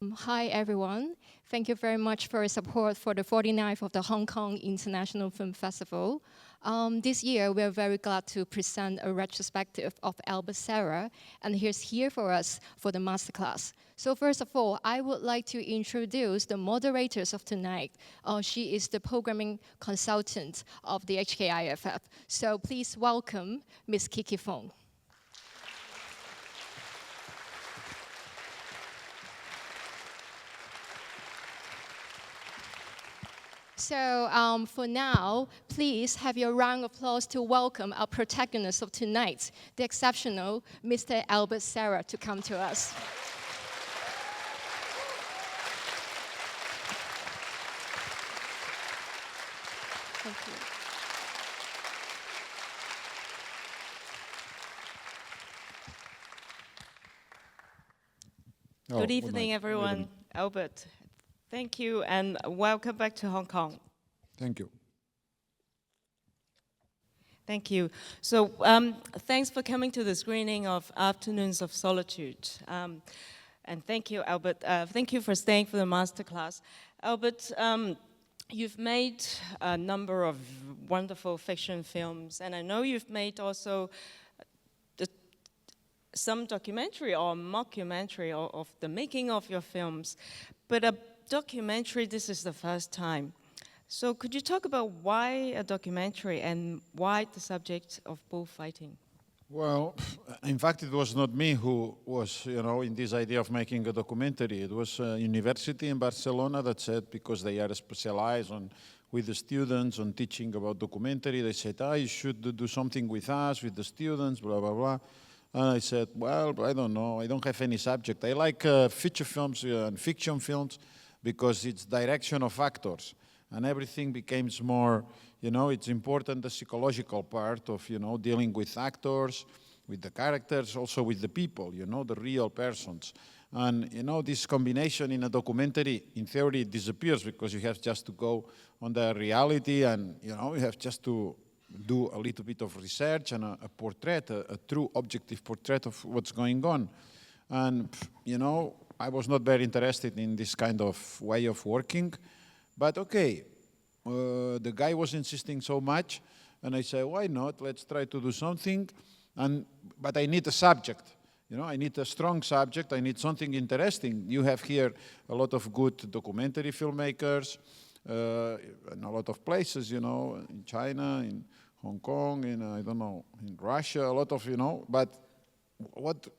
Hi, everyone. Thank you very much for your support for the 49th of the Hong Kong International Film Festival. This year, we are very glad to present a retrospective of Albert Serra, and he's here for us for the masterclass. So first of all, I would like to introduce the moderators of tonight. She is the programming consultant of the HKIFF. So please welcome Ms. Kiki Fung. So for now, please have your round of applause to welcome our protagonist of tonight, the exceptional Mr. Albert Serra, to come to us. Thank you. Good evening, everyone. Albert. Thank you, and welcome back to Hong Kong. Thank you. Thank you. So thanks for coming to the screening of Afternoons of Solitude. And thank you, Albert. Thank you for staying for the masterclass. Albert, you've made a number of wonderful fiction films, and I know you've made also some documentary or mockumentary of the making of your films. But a documentary, this is the first time. So could you talk about why a documentary and why the subject of bullfighting? Well, in fact, it was not me who was, in this idea of making a documentary. It was a university in Barcelona that said, because they are specialized with the students on teaching about documentary, they said, you should do something with us, with the students, blah, blah, blah. And I said, well, I don't know. I don't have any subject. I like feature films and fiction films, because it's direction of actors, and everything becomes more, it's important, the psychological part of, dealing with actors, with the characters, also with the people, the real persons. And, this combination in a documentary, in theory, disappears, because you have just to go on the reality, and, you have just to do a little bit of research and a portrait, a true objective portrait of what's going on. And, I was not very interested in this kind of way of working, but okay, the guy was insisting so much, and I said, why not? Let's try to do something. But I need a subject. I need a strong subject. I need something interesting. You have here a lot of good documentary filmmakers in a lot of places, in China, in Hong Kong, in, in Russia, a lot of, but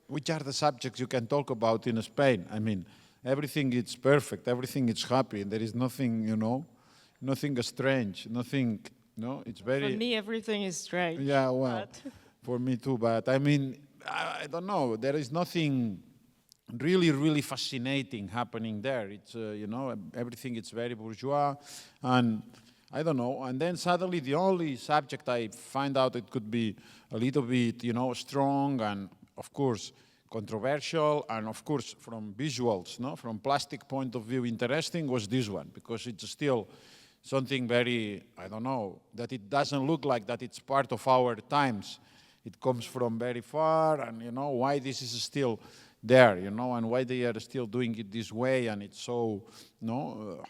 which are the subjects you can talk about in Spain? I mean, everything is perfect, everything is happy, there is nothing, nothing strange, nothing, it's very... For me, everything is strange. Yeah, well, for me too, but I mean, I don't know, there is nothing really, really fascinating happening there. It's, everything is very bourgeois, and I don't know, and then suddenly the only subject I find out it could be a little bit, strong and, of course, controversial, and of course, from visuals, from plastic point of view, interesting was this one, because it's still something very, I don't know, that it doesn't look like that it's part of our times. It comes from very far, and why this is still there, and why they are still doing it this way, and it's so,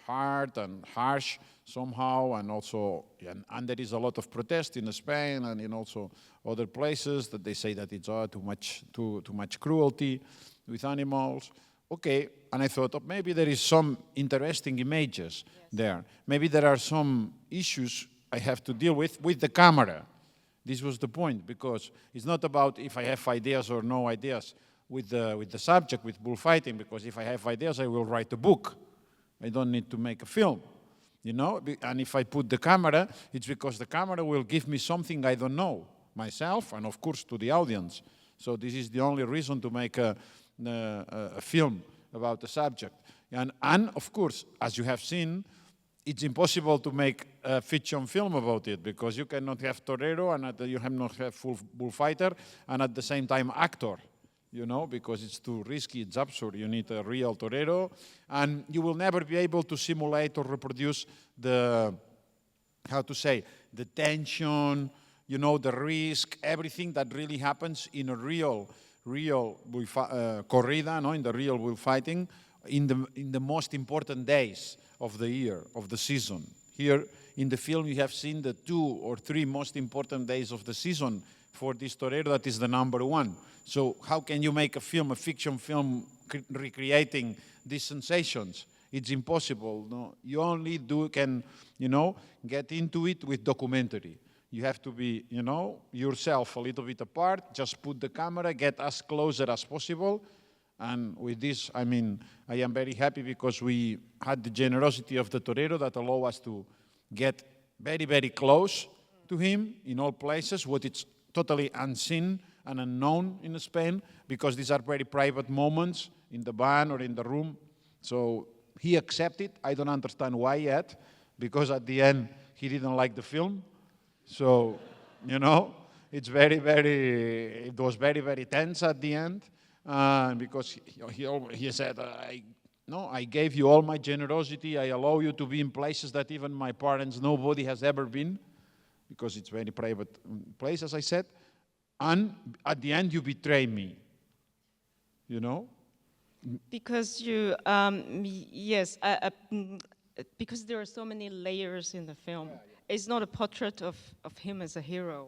hard and harsh somehow, and also, and there is a lot of protest in Spain and in also other places that they say that it's too much cruelty with animals. Okay, and I thought, maybe there is some interesting images there. Maybe there are some issues I have to deal with the camera. This was the point, because it's not about if I have ideas or no ideas with the subject, with bullfighting, because if I have ideas, I will write a book. I don't need to make a film, and if I put the camera, it's because the camera will give me something I don't know myself, and of course to the audience. So this is the only reason to make a film about the subject. And of course, as you have seen, it's impossible to make a fiction film about it, because you cannot have torero, and you cannot have full bullfighter, and at the same time actor. Because it's too risky, it's absurd. You need a real torero, and you will never be able to simulate or reproduce the tension, the risk, everything that really happens in a real corrida, in the real bullfighting. in the most important days of the year, of the season. Here in the film, you have seen the 2 or 3 most important days of the season for this torero that is the number 1. So how can you make a film, a fiction film, recreating these sensations? It's impossible. No? You only can, get into it with documentary. You have to be, yourself a little bit apart, just put the camera, get as closer as possible. And with this, I am very happy because we had the generosity of the torero that allow us to get very, very close to him in all places, what it's totally unseen and unknown in Spain, because these are very private moments in the van or in the room. So he accepted. I don't understand why yet, because at the end, he didn't like the film. So, it's it was very, very tense at the end, because he said, I gave you all my generosity. I allow you to be in places that even my parents, nobody has ever been, because it's very private place, as I said. And at the end, you betray me, Because because there are so many layers in the film. It's not a portrait of him as a hero,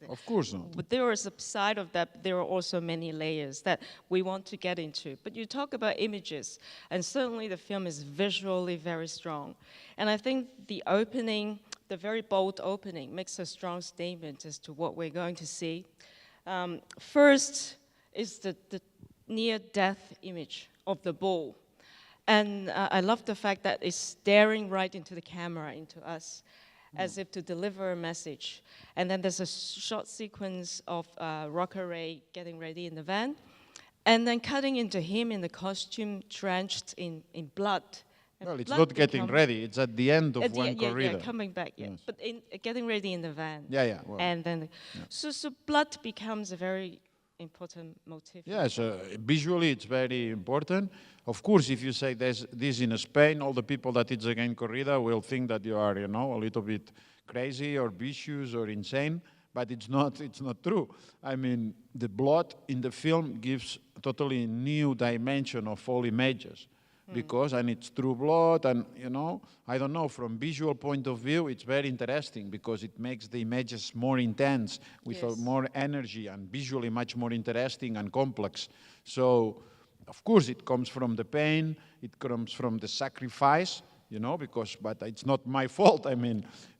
Of course not. But there is a side of that. There are also many layers that we want to get into. But you talk about images, and certainly the film is visually very strong. And I think the opening, the very bold opening, makes a strong statement as to what we're going to see. First is the near-death image of the bull. And I love the fact that it's staring right into the camera, into us, as if to deliver a message. And then there's a short sequence of Rocker Ray getting ready in the van, and then cutting into him in the costume drenched in blood. And well, it's blood not getting ready. It's at the end of one corrida. Yeah, coming back, Yes. But getting ready in the van. Yeah. Well, and then, so blood becomes a very important motif. yes, visually it's very important. Of course, if you say this in Spain, all the people that it's again corrida will think that you are, a little bit crazy or vicious or insane, but it's not true. The blood in the film gives totally new dimension of all images. Because, and it's true blood, and I don't know, from visual point of view, it's very interesting because it makes the images more intense, with more energy, and visually much more interesting and complex. So, of course, it comes from the pain, it comes from the sacrifice, but it's not my fault.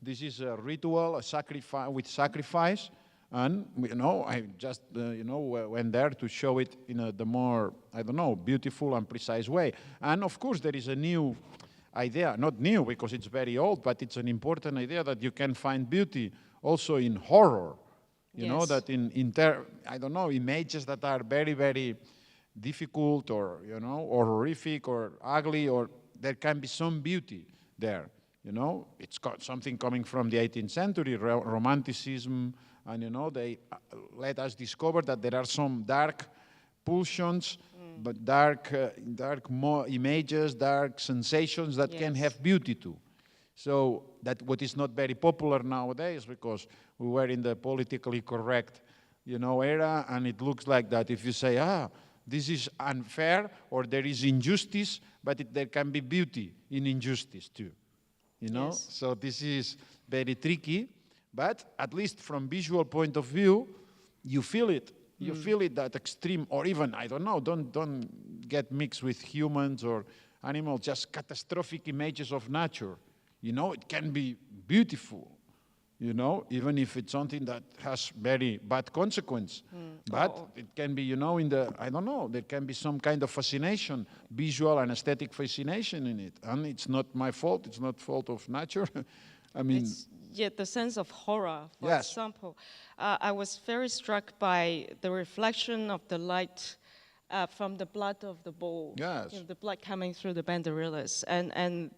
This is a ritual, a sacrifice with sacrifice. And, I just, went there to show it in the more, beautiful and precise way. And, of course, there is a new idea, not new because it's very old, but it's an important idea that you can find beauty also in horror. You know, that in images that are very, very difficult or, or horrific or ugly, or there can be some beauty there. It's got something coming from the 18th century, Romanticism. And, they let us discover that there are some dark pulsions, but dark images, dark sensations that can have beauty too. So that what is not very popular nowadays, because we were in the politically correct, era, and it looks like that if you say, this is unfair, or there is injustice, but there can be beauty in injustice too. So this is very tricky. But at least from visual point of view, you feel it. You feel it, that extreme, or even, don't get mixed with humans or animals, just catastrophic images of nature. It can be beautiful, even if it's something that has very bad consequence. But it can be, there can be some kind of fascination, visual and aesthetic fascination in it. And it's not my fault, it's not fault of nature. The sense of horror, for example. I was very struck by the reflection of the light from the blood of the bull. Yes. The blood coming through the banderillas. And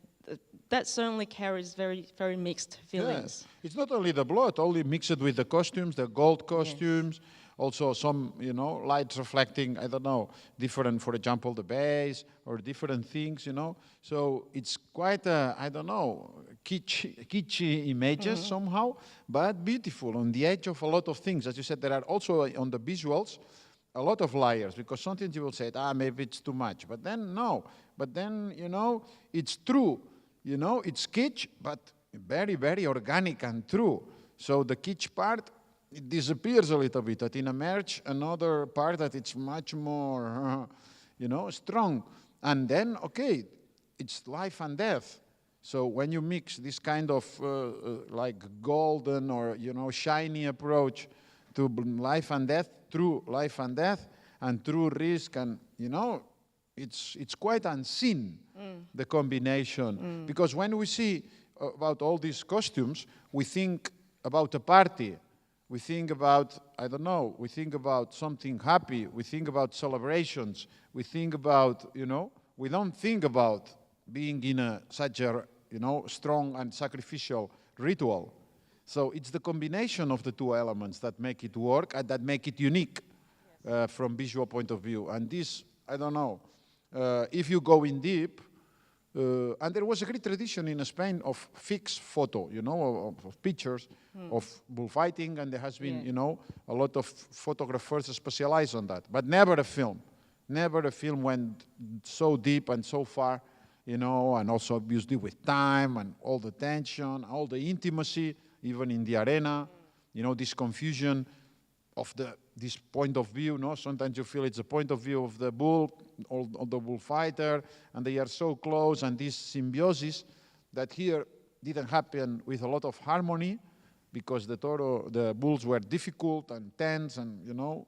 that certainly carries very, very mixed feelings. Yes. It's not only the blood, only mixed with the costumes, the gold costumes, also some, lights reflecting, different, for example, the base or different things, So it's quite kitschy images somehow, but beautiful, on the edge of a lot of things. As you said, there are also on the visuals, a lot of layers, because sometimes you will say, maybe it's too much. But then, no. But then, it's true. It's kitsch, but very, very organic and true. So the kitsch part, it disappears a little bit. That emerge another part that it's much more, strong. And then, okay, it's life and death. So when you mix this kind of like golden or, shiny approach to life and death, true life and death, and true risk, and, it's quite unseen, the combination. Because when we see about all these costumes, we think about a party. We think about, we think about something happy. We think about celebrations. We think about, we don't think about being in such a, strong and sacrificial ritual. So it's the combination of the two elements that make it work and that make it unique from visual point of view. And this, if you go in deep, and there was a great tradition in Spain of fixed photo, of pictures of bullfighting, and there has been, a lot of photographers specialized on that, but never a film. Never a film went so deep and so far, and also obviously with time and all the tension, all the intimacy, even in the arena, this confusion of this point of view, Sometimes you feel it's a point of view of the bull, or the bullfighter, and they are so close, and this symbiosis that here didn't happen with a lot of harmony, because the bulls were difficult and tense, and,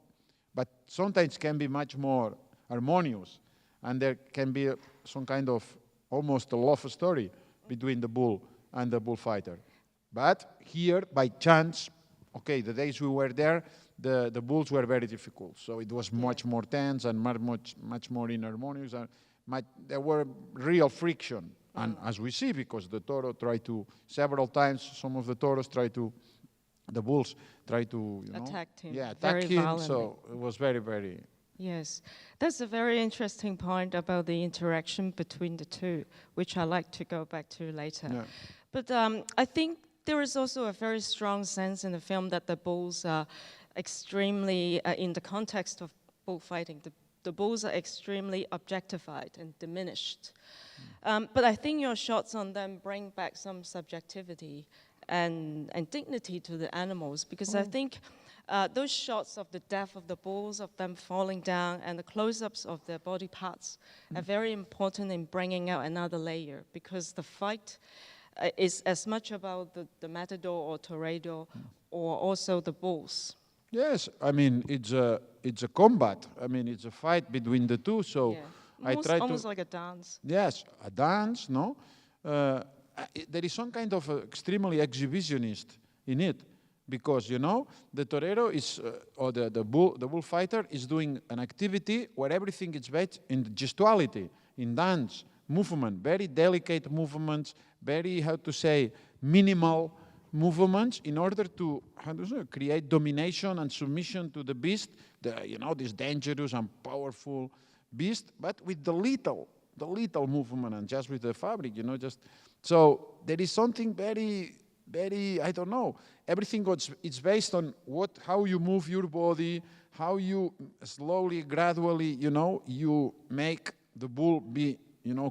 but sometimes can be much more harmonious, and there can be some kind of almost a love story between the bull and the bullfighter. But here, by chance, okay, the days we were there, the bulls were very difficult. So it was much more tense and much more inharmonious. And there were real friction. And as we see, because the toro tried to, several times, some of the toros the bulls tried to, attack him. Yeah, attack him. Violently. So it was very, very... Yes, that's a very interesting point about the interaction between the two, which I'd like to go back to later. Yeah. But I think there is also a very strong sense in the film that the bulls are extremely, in the context of bullfighting, the bulls are extremely objectified and diminished. But I think your shots on them bring back some subjectivity and dignity to the animals, because I think those shots of the death of the bulls, of them falling down, and the close-ups of their body parts are very important in bringing out another layer, because the fight is as much about the matador or torero or also the bulls. Yes, I mean, it's a combat. I mean, it's a fight between the two, so I try to... Almost like a dance. Yes, a dance, no? There is some kind of extremely exhibitionist in it, because, the torero is, or the bullfighter is doing an activity where everything is based in gestuality, in dance, movement, very delicate movements, very, minimal movements in order to, create domination and submission to the beast, this dangerous and powerful beast, but with the little movement and just with the fabric, so there is something very, very, everything it's based on how you move your body, how you slowly, gradually, you make the bull be,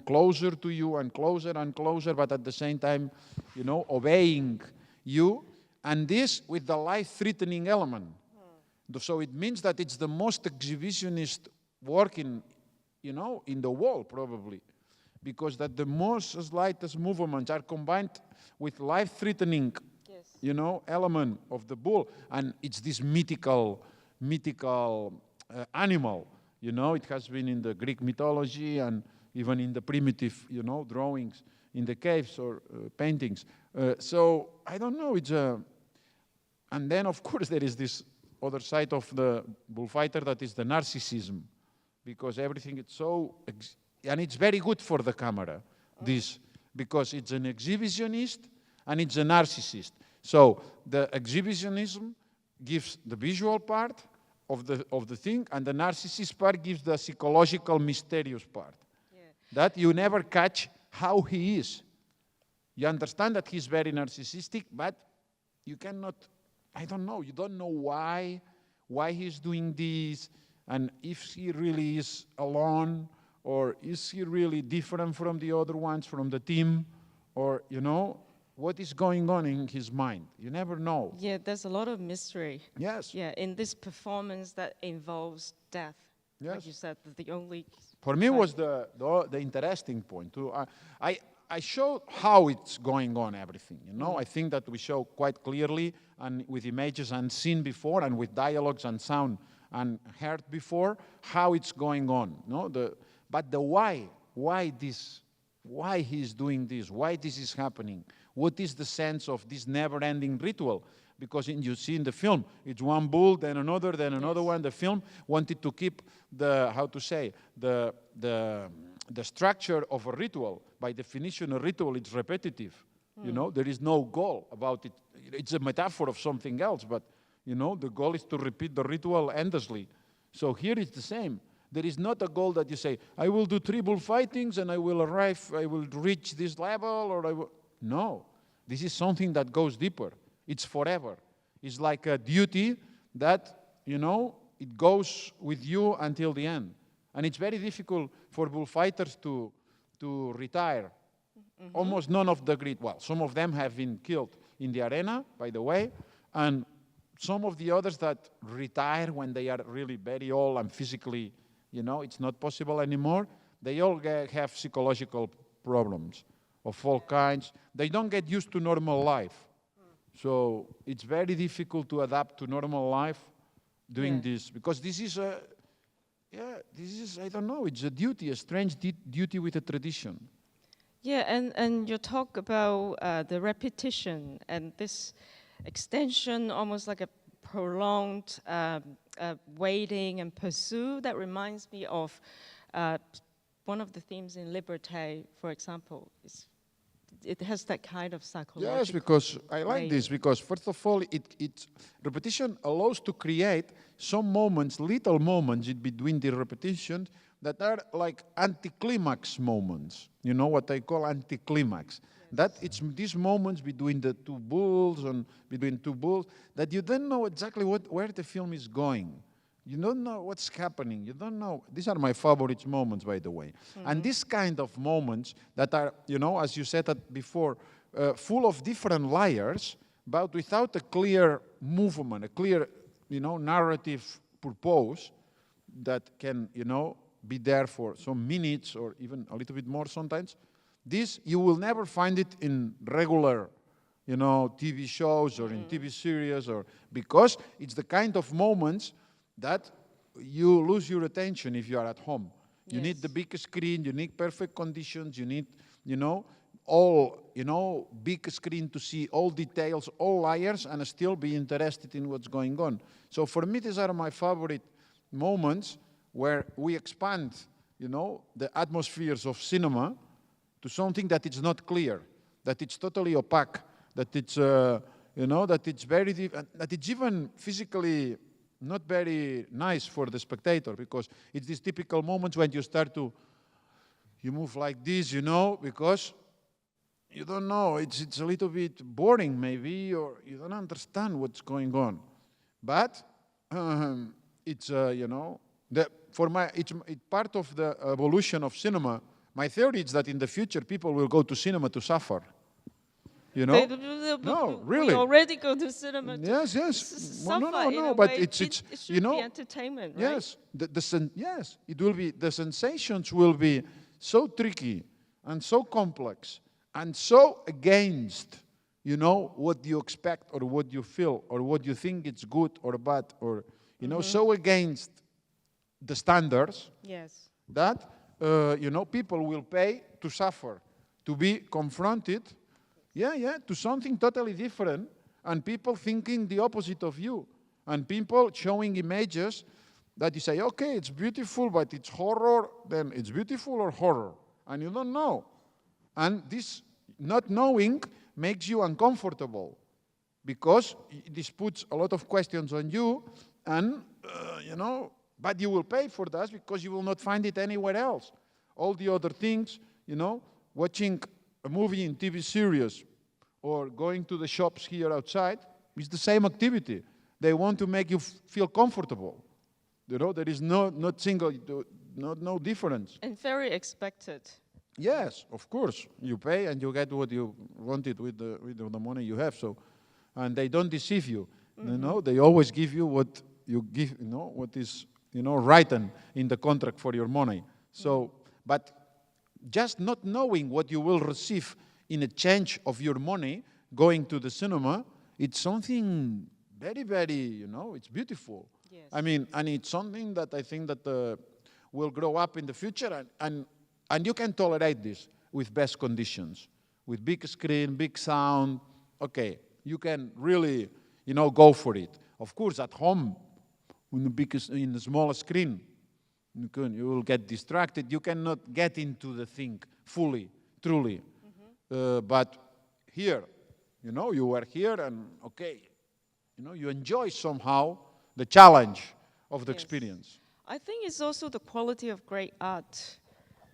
closer to you and closer, but at the same time, obeying you, and this with the life-threatening element. So it means that it's the most exhibitionist work in the world, probably, because that the most slightest movements are combined with life-threatening, element of the bull, and it's this mythical animal. It has been in the Greek mythology and even in the primitive, drawings in the caves or paintings. So I don't know. And then of course there is this other side of the bullfighter that is the narcissism, because everything is so, and it's very good for the camera. This, because it's an exhibitionist and it's a narcissist. So the exhibitionism gives the visual part of the thing, and the narcissist part gives the psychological, mysterious part. That you never catch how he is. You understand that he's very narcissistic, but you cannot, you don't know why he's doing this, and if he really is alone, or is he really different from the other ones, from the team, or, you know, what is going on in his mind? You never know. Yeah, there's a lot of mystery. Yes. Yeah, in this performance that involves death. Yes. Like you said, the only... For me was the interesting point too. I showed how it's going on, everything, you know. I think that we show quite clearly, and with images unseen before, and with dialogues and sound unheard before, how it's going on, no? But the why this, why he's doing this, why this is happening, what is the sense of this never-ending ritual? Because you see in the film, it's one bull, then another one. The film wanted to keep the, how to say, the structure of a ritual. By definition, a ritual is repetitive. You know, there is no goal about it. It's a metaphor of something else, but, you know, the goal is to repeat the ritual endlessly. So here it's the same. There is not a goal that you say, I will do 3 bullfightings and I will reach this level, or I will. No, this is something that goes deeper. It's forever. It's like a duty that, you know, it goes with you until the end. And it's very difficult for bullfighters to retire. Almost none of the great, well, some of them have been killed in the arena, by the way, and some of the others that retire when they are really very old and physically, you know, it's not possible anymore, they all have psychological problems of all kinds. They don't get used to normal life. So it's very difficult to adapt to normal life doing this, because this is I don't know, it's a duty, a strange duty with a tradition. Yeah, and you talk about the repetition and this extension, almost like a prolonged waiting and pursuit. That reminds me of one of the themes in Liberté, for example. It has that kind of psychological. Yes, because I like this, because first of all, repetition allows to create some moments, little moments in between the repetitions that are like anticlimax moments. You know what I call anticlimax? Yes. That it's these moments between the two bulls that you don't know exactly where the film is going. You don't know what's happening. You don't know. These are my favorite moments, by the way. And this kind of moments that are, you know, as you said before, full of different layers, but without a clear movement, a clear, you know, narrative purpose that can, you know, be there for some minutes or even a little bit more sometimes. This, you will never find it in regular, you know, TV shows or in TV series, or because it's the kind of moments that you lose your attention if you are at home. Yes. You need the big screen, you need perfect conditions, you need, you know, all, you know, big screen to see all details, all layers, and still be interested in what's going on. So for me, these are my favorite moments where we expand, you know, the atmospheres of cinema to something that is not clear, that it's totally opaque, that it's, you know, that it's very deep, that it's even physically not very nice for the spectator, because it's these typical moments when you start to, you move like this, you know, because you don't know, it's a little bit boring maybe, or you don't understand what's going on. But it's, you know, it's part of the evolution of cinema. My theory is that in the future, people will go to cinema to suffer. You know? No, really. We already go to cinema. Yes, yes. Well, no. But it should, you know, be entertainment, right? Yes, yes. It will be. The sensations will be so tricky and so complex and so against, you know, what you expect or what you feel or what you think it's good or bad, or, you know, so against the standards. Yes. That you know, people will pay to suffer, to be confronted. To something totally different, and people thinking the opposite of you, and people showing images that you say, okay, it's beautiful, but it's horror, then it's beautiful or horror, and you don't know. And this not knowing makes you uncomfortable, because this puts a lot of questions on you, and, you know, but you will pay for that because you will not find it anywhere else. All the other things, you know, watching a movie in TV series or going to the shops here outside is the same activity. They want to make you feel comfortable. You know, there is no single, no difference. And very expected. Yes, of course. You pay and you get what you wanted with the money you have. So, and they don't deceive you. You know, they always give you what you give. You know, what is written in the contract for your money. So, but just not knowing what you will receive in exchange of your money going to the cinema, it's something very, very, it's beautiful. Yes. I mean, and it's something that I think that will grow up in the future, and you can tolerate this with best conditions, with big screen, big sound. Okay, you can really, go for it. Of course, at home, in the small screen, you will get distracted. You cannot get into the thing fully, truly. But here, you are here, and okay, you enjoy somehow the challenge of the experience. I think it's also the quality of great art.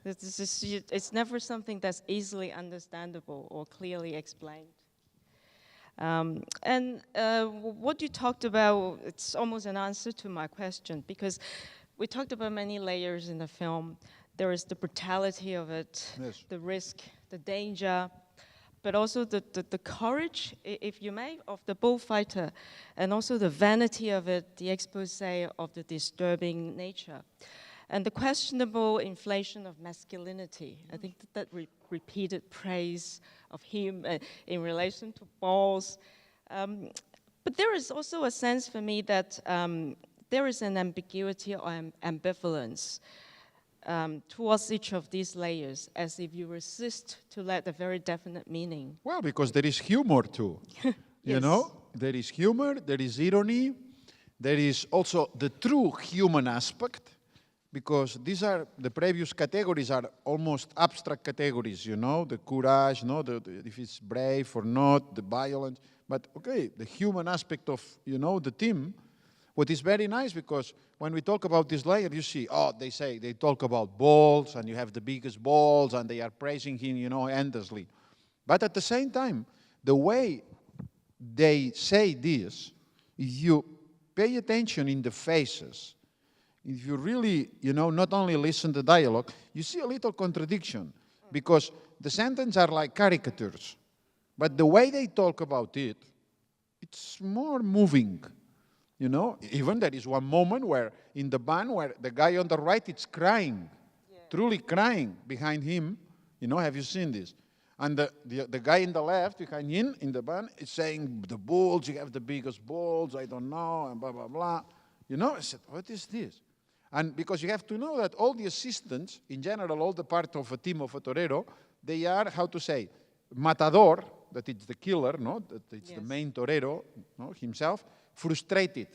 It's never something that's easily understandable or clearly explained. And what you talked about, it's almost an answer to my question, because we talked about many layers in the film. There is the brutality of it, Yes. the risk, the danger, but also the courage, if you may, of the bullfighter, and also the vanity of it, the expose of the disturbing nature, and the questionable inflation of masculinity. I think that repeated praise of him in relation to balls. But there is also a sense for me that there is an ambiguity or ambivalence towards each of these layers, as if you resist to let a very definite meaning. Well, because there is humor too. Yes. There is humor, there is irony, there is also the true human aspect, because these are, the previous categories are almost abstract categories, the courage, if it's brave or not, the violence. But okay, the human aspect of, the team, what is very nice, because when we talk about this layer, you see, they talk about balls, and you have the biggest balls, and they are praising him, endlessly. But at the same time, the way they say this, if you pay attention in the faces, if you really, not only listen to dialogue, you see a little contradiction, because the sentences are like caricatures, but the way they talk about it, it's more moving. Even there is one moment where in the band where the guy on the right is crying, truly crying behind him. Have you seen this? And the guy in the left behind him in the band is saying, the bulls, you have the biggest bulls, I don't know, and blah, blah, blah. I said, what is this? And because you have to know that all the assistants, in general, all the part of a team of a torero, they are, matador, that it's the killer, that it's the main torero, himself, frustrated.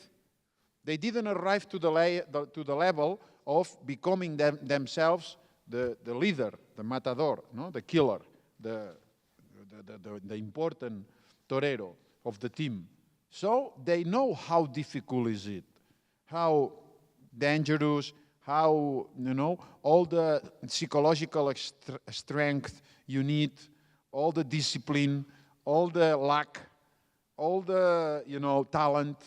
They didn't arrive to the level of becoming themselves the leader, the matador, the killer, the important torero of the team. So they know how difficult is it, how dangerous, how, all the psychological strength you need, all the discipline, all the luck, all the, talent,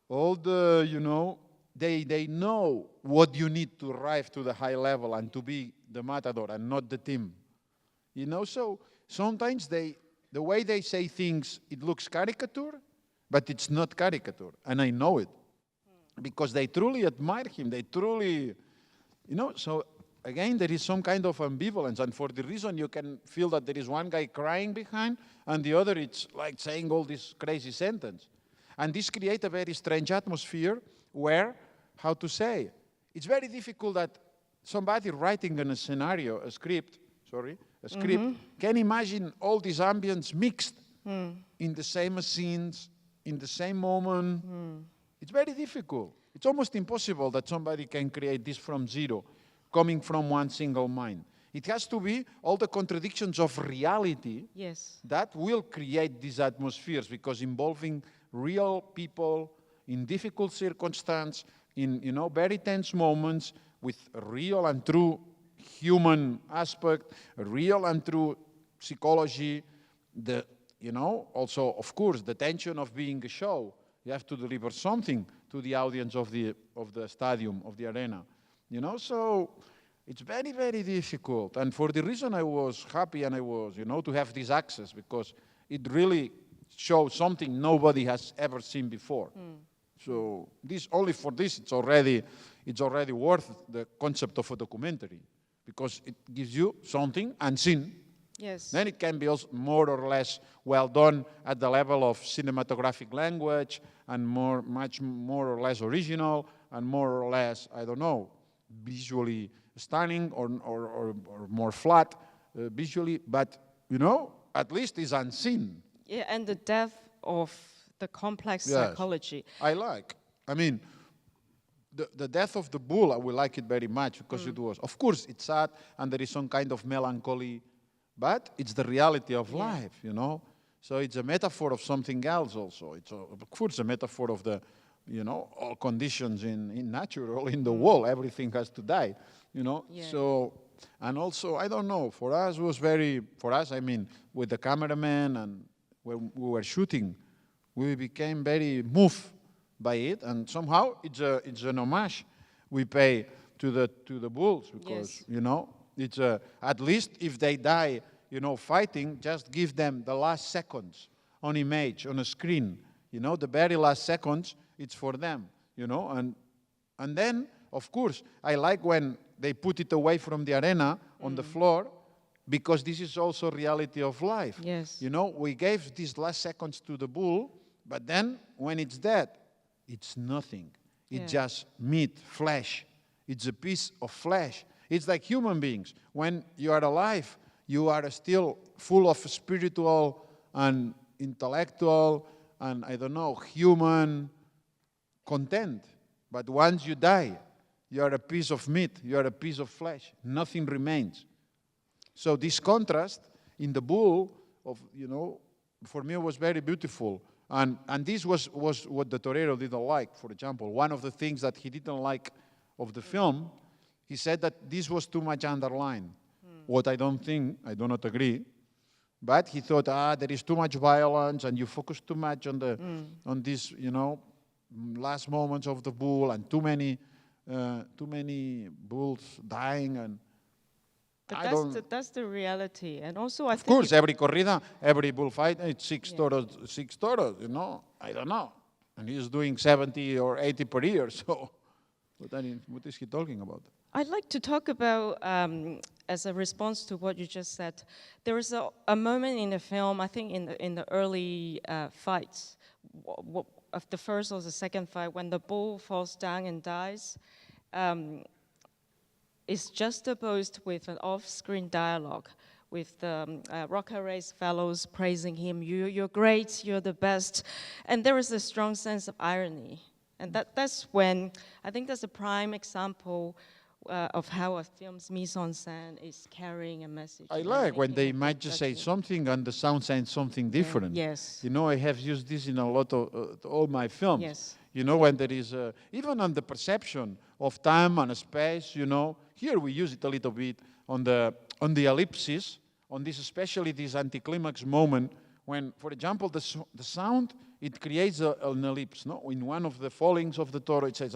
all the, they know what you need to arrive to the high level and to be the matador and not the team. So sometimes the way they say things, it looks caricature, but it's not caricature, and I know it. Because they truly admire him, they truly, so again, there is some kind of ambivalence, and for the reason you can feel that there is one guy crying behind, and the other it's like saying all this crazy sentence. And this creates a very strange atmosphere where, it's very difficult that somebody writing in a scenario, a script, can imagine all these ambience mixed in the same scenes, in the same moment. It's very difficult. It's almost impossible that somebody can create this from zero, coming from one single mind. It has to be all the contradictions of reality that will create these atmospheres, because involving real people in difficult circumstances, in very tense moments, with a real and true human aspect, a real and true psychology, also, of course, the tension of being a show. You have to deliver something to the audience of the stadium, of the arena. You know, so it's very, very difficult. And for the reason I was happy and I was, you know, to have this access, because it really shows something nobody has ever seen before. So this, only for this, it's already worth the concept of a documentary, because it gives you something unseen. Yes. Then it can be also more or less well done at the level of cinematographic language, and much more or less original, and more or less, I don't know, visually stunning or more flat visually, but, you know, at least it's unseen. Yeah, and the depth of the complex psychology. I like. I mean, the death of the bull, I will like it very much, because it was, of course, it's sad, and there is some kind of melancholy, but it's the reality of life, you know? So it's a metaphor of something else also. It's, of course, a metaphor of the, you know, all conditions in nature, all in the world, everything has to die, you know? Yeah. So, and also, I don't know, for us, I mean, with the cameraman and when we were shooting, we became very moved by it, and somehow it's an homage we pay to the bulls, because, you know, it's at least if they die, you know, fighting, just give them the last seconds on image, on a screen, you know, the very last seconds, it's for them, you know, and then, of course, I like when they put it away from the arena on the floor, because this is also reality of life. Yes. You know, we gave these last seconds to the bull, but then when it's dead, it's nothing. It's just meat, flesh. It's a piece of flesh. It's like human beings. When you are alive, you are still full of spiritual and intellectual and, I don't know, human content. But once you die, you are a piece of meat, you are a piece of flesh. Nothing remains. So this contrast in the bull, of, you know, for me was very beautiful. And this was what the torero didn't like, for example. One of the things that he didn't like of the film, he said that this was too much underlined. What I do not agree. But he thought, there is too much violence, and you focus too much on this, you know, last moments of the bull, and too many bulls dying, and But that's the reality, and also I think. Of course, every corrida, every bullfight, it's six toros, you know. I don't know, and he's doing 70 or 80 per year. So, what is he talking about? I'd like to talk about, as a response to what you just said, there is a moment in the film, I think in the early fights, of the first or the second fight, when the bull falls down and dies, is juxtaposed with an off-screen dialogue with the Roca Race fellows praising him. You're great, you're the best. And there is a strong sense of irony. And that's when, I think that's a prime example of how a film's mise-en-scène is carrying a message. I like when they might just say something and the sound says something different. Yes. You know, I have used this in a lot of all my films. Yes. You know, when there is, even on the perception of time and space, you know, here we use it a little bit on the ellipsis, on this, especially this anticlimax moment when, for example, the sound, it creates an ellipse, no? In one of the fallings of the toro, it says,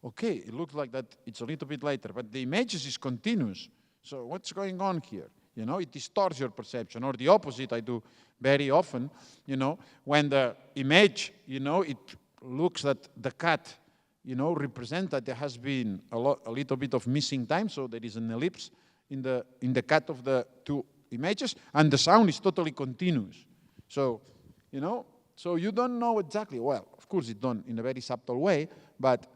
okay, it looks like that it's a little bit later, but the images is continuous. So what's going on here? You know, it distorts your perception, or the opposite I do very often, you know, when the image, you know, it looks that the cut, you know, represents that there has been a little bit of missing time, so there is an ellipse in the cut of the two images, and the sound is totally continuous. So, you know, so you don't know exactly, well, of course it's done in a very subtle way, but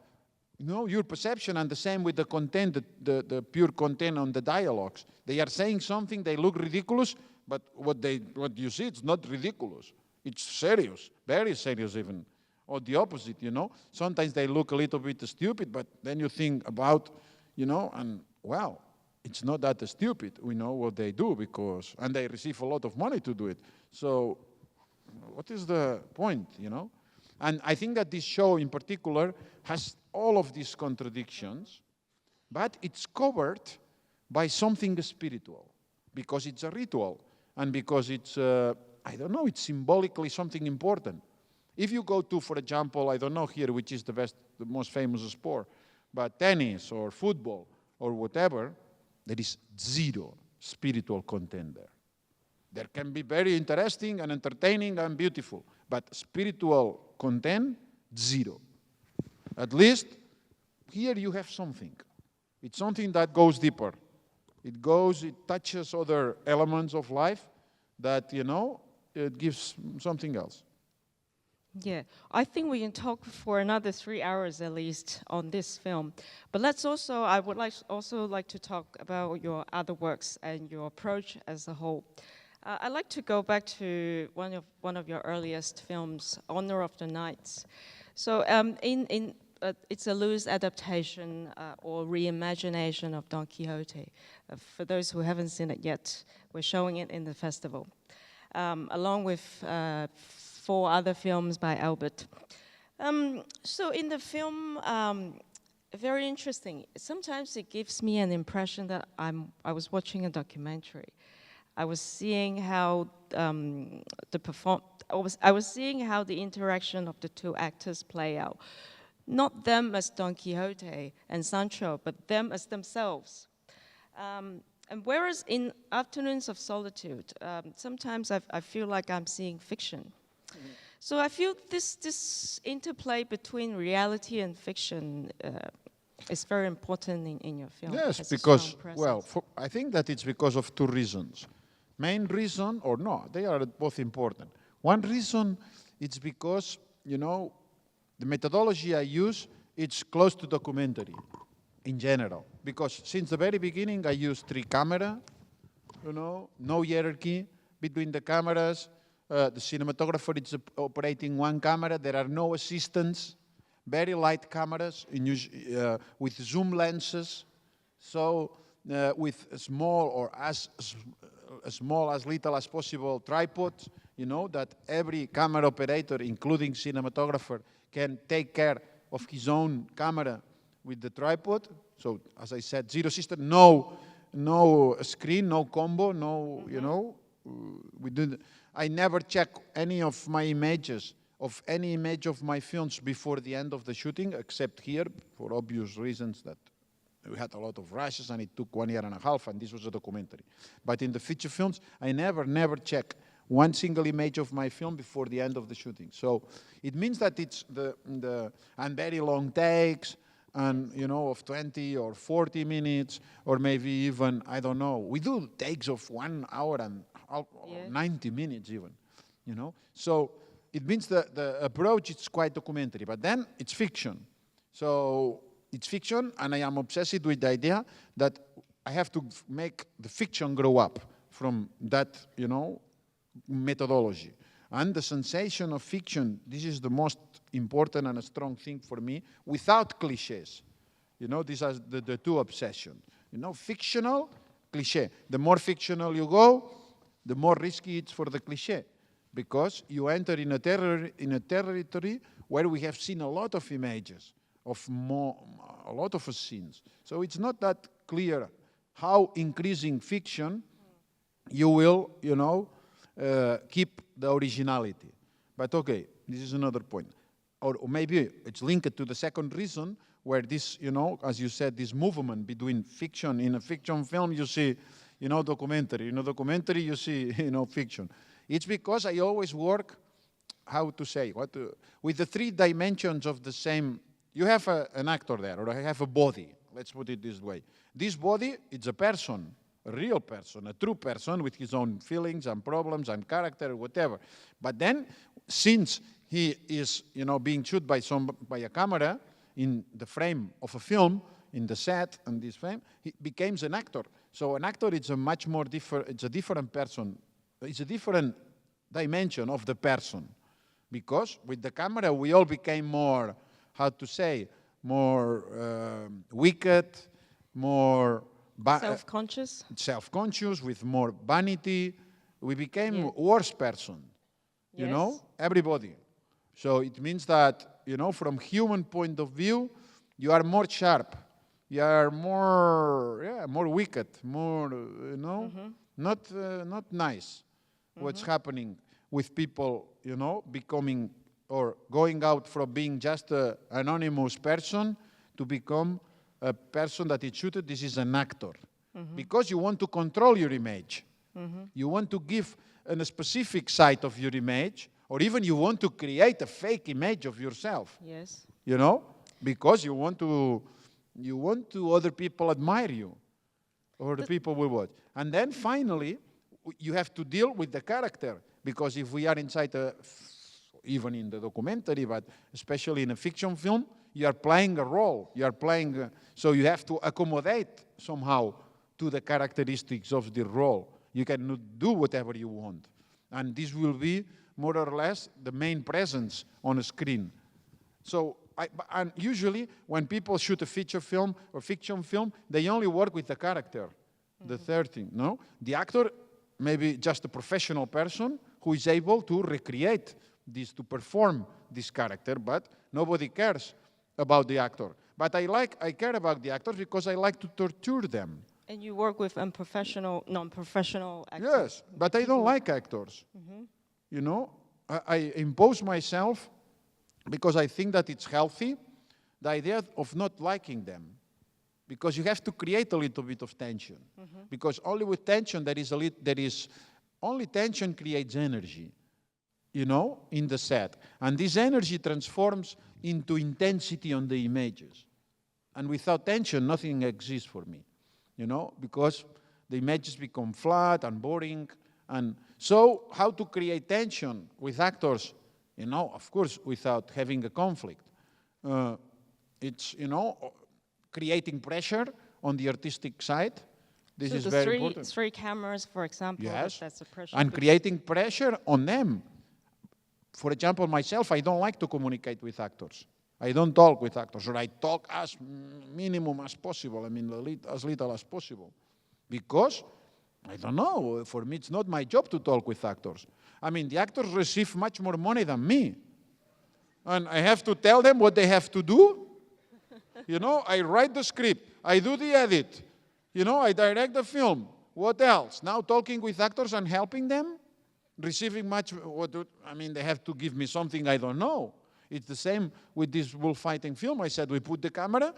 you know, your perception, and the same with the content, the pure content on the dialogues. They are saying something, they look ridiculous, but what you see, it's not ridiculous. It's serious, very serious even. Or the opposite, you know. Sometimes they look a little bit stupid, but then you think about, you know, and wow, it's not that stupid. We know what they do and they receive a lot of money to do it. So what is the point, you know? And I think that this show in particular has all of these contradictions, but it's covered by something spiritual, because it's a ritual, and because it's, I don't know, it's symbolically something important. If you go to, for example, I don't know here which is the most famous sport, but tennis or football or whatever, there is zero spiritual content there. There can be very interesting and entertaining and beautiful, but spiritual content, zero. At least here you have something. It's something that goes deeper. It touches other elements of life that, it gives something else. Yeah, I think we can talk for another 3 hours at least on this film. But I would also like to talk about your other works and your approach as a whole. I'd like to go back to one of your earliest films, Honor of the Knights. So it's a loose adaptation or reimagination of Don Quixote. For those who haven't seen it yet, we're showing it in the festival, along with 4 other films by Albert. So in the film, very interesting. Sometimes it gives me an impression that I was watching a documentary. I was seeing how I was seeing how the interaction of the 2 actors play out. Not them as Don Quixote and Sancho, but them as themselves. And whereas in Afternoons of Solitude, sometimes I feel like I'm seeing fiction. Mm-hmm. So I feel this interplay between reality and fiction is very important in your film. Yes, because, I think that it's because of 2 reasons. Main reason, or no, they are both important. One reason, it's because, the methodology I use, it's close to documentary in general. Because since the very beginning, I use 3 cameras, no hierarchy between the cameras. The cinematographer is operating 1 camera. There are no assistants. Very light cameras with zoom lenses. So with small or as little as possible tripods, that every camera operator, including cinematographer, can take care of his own camera with the tripod. So, as I said, 0 system, no screen, no combo, no, I never check any of my images, of any image of my films before the end of the shooting, except here, for obvious reasons that we had a lot of rushes and it took 1.5 years, and this was a documentary. But in the feature films, I never check one single image of my film before the end of the shooting. So it means that it's and very long takes, and of 20 or 40 minutes, or maybe even, I don't know. We do takes of 1 hour and 90 minutes even, So it means the approach is quite documentary, but then it's fiction. So it's fiction, and I am obsessed with the idea that I have to make the fiction grow up from that, methodology. And the sensation of fiction, this is the most important and a strong thing for me, without cliches. These are the 2 obsessions. Fictional, cliché. The more fictional you go, the more risky it's for the cliché, because you enter in a territory where we have seen a lot of images, a lot of scenes. So it's not that clear how increasing fiction you will, keep the originality. But okay, this is another point. Or maybe it's linked to the second reason, where this, as you said, this movement between fiction. In a fiction film, you see, documentary. In a documentary, you see, fiction. It's because I always work, with the 3 dimensions of the same. You have an actor there, or I have a body. Let's put it this way. This body, it's a person. A real person, a true person with his own feelings and problems and character, whatever. But then, since he is, being shot by a camera in the frame of a film, in the set and this frame, he becomes an actor. So an actor is a much more different. It's a different person. It's a different dimension of the person, because with the camera we all became more, more wicked, more self-conscious, with more vanity. We became worse person, everybody. So it means that, from human point of view, you are more sharp. You are more wicked, more, not nice. What's happening with people, becoming or going out from being just an anonymous person to become a person that is shooted, this is an actor. Because you want to control your image. You want to give a specific side of your image, or even you want to create a fake image of yourself. Yes. You know, because you want to other people admire you, or the people will watch. And then finally, you have to deal with the character, because if we are inside even in the documentary, but especially in a fiction film, you are playing a role. You are playing, so you have to accommodate somehow to the characteristics of the role. You cannot do whatever you want. And this will be more or less the main presence on a screen. So, and usually when people shoot a feature film or fiction film, they only work with the character. The third thing, no? The actor may be just a professional person who is able to recreate this, to perform this character, but nobody cares about the actor. But I care about the actors because I like to torture them. And you work with unprofessional, non-professional actors. Yes, but I don't like actors. You know, I impose myself because I think that it's healthy, the idea of not liking them. Because you have to create a little bit of tension. Because only with tension only tension creates energy, you know, in the set. And this energy transforms into intensity on the images. And without tension, nothing exists for me, you know, because the images become flat and boring. And so how to create tension with actors, you know, of course, without having a conflict. It's, you know, creating pressure on the artistic side. This so is very important. Three cameras, for example, yes. That's the pressure. And creating pressure on them. For example, myself, I don't like to communicate with actors. I don't talk with actors, or I talk as minimum as possible, I mean, as little as possible. Because, I don't know, for me it's not my job to talk with actors. I mean, the actors receive much more money than me. And I have to tell them what they have to do. You know, I write the script, I do the edit, you know, I direct the film. What else? Now talking with actors and helping them? Receiving much, I mean, they have to give me something I don't know. It's the same with this bullfighting film. I said we put the camera,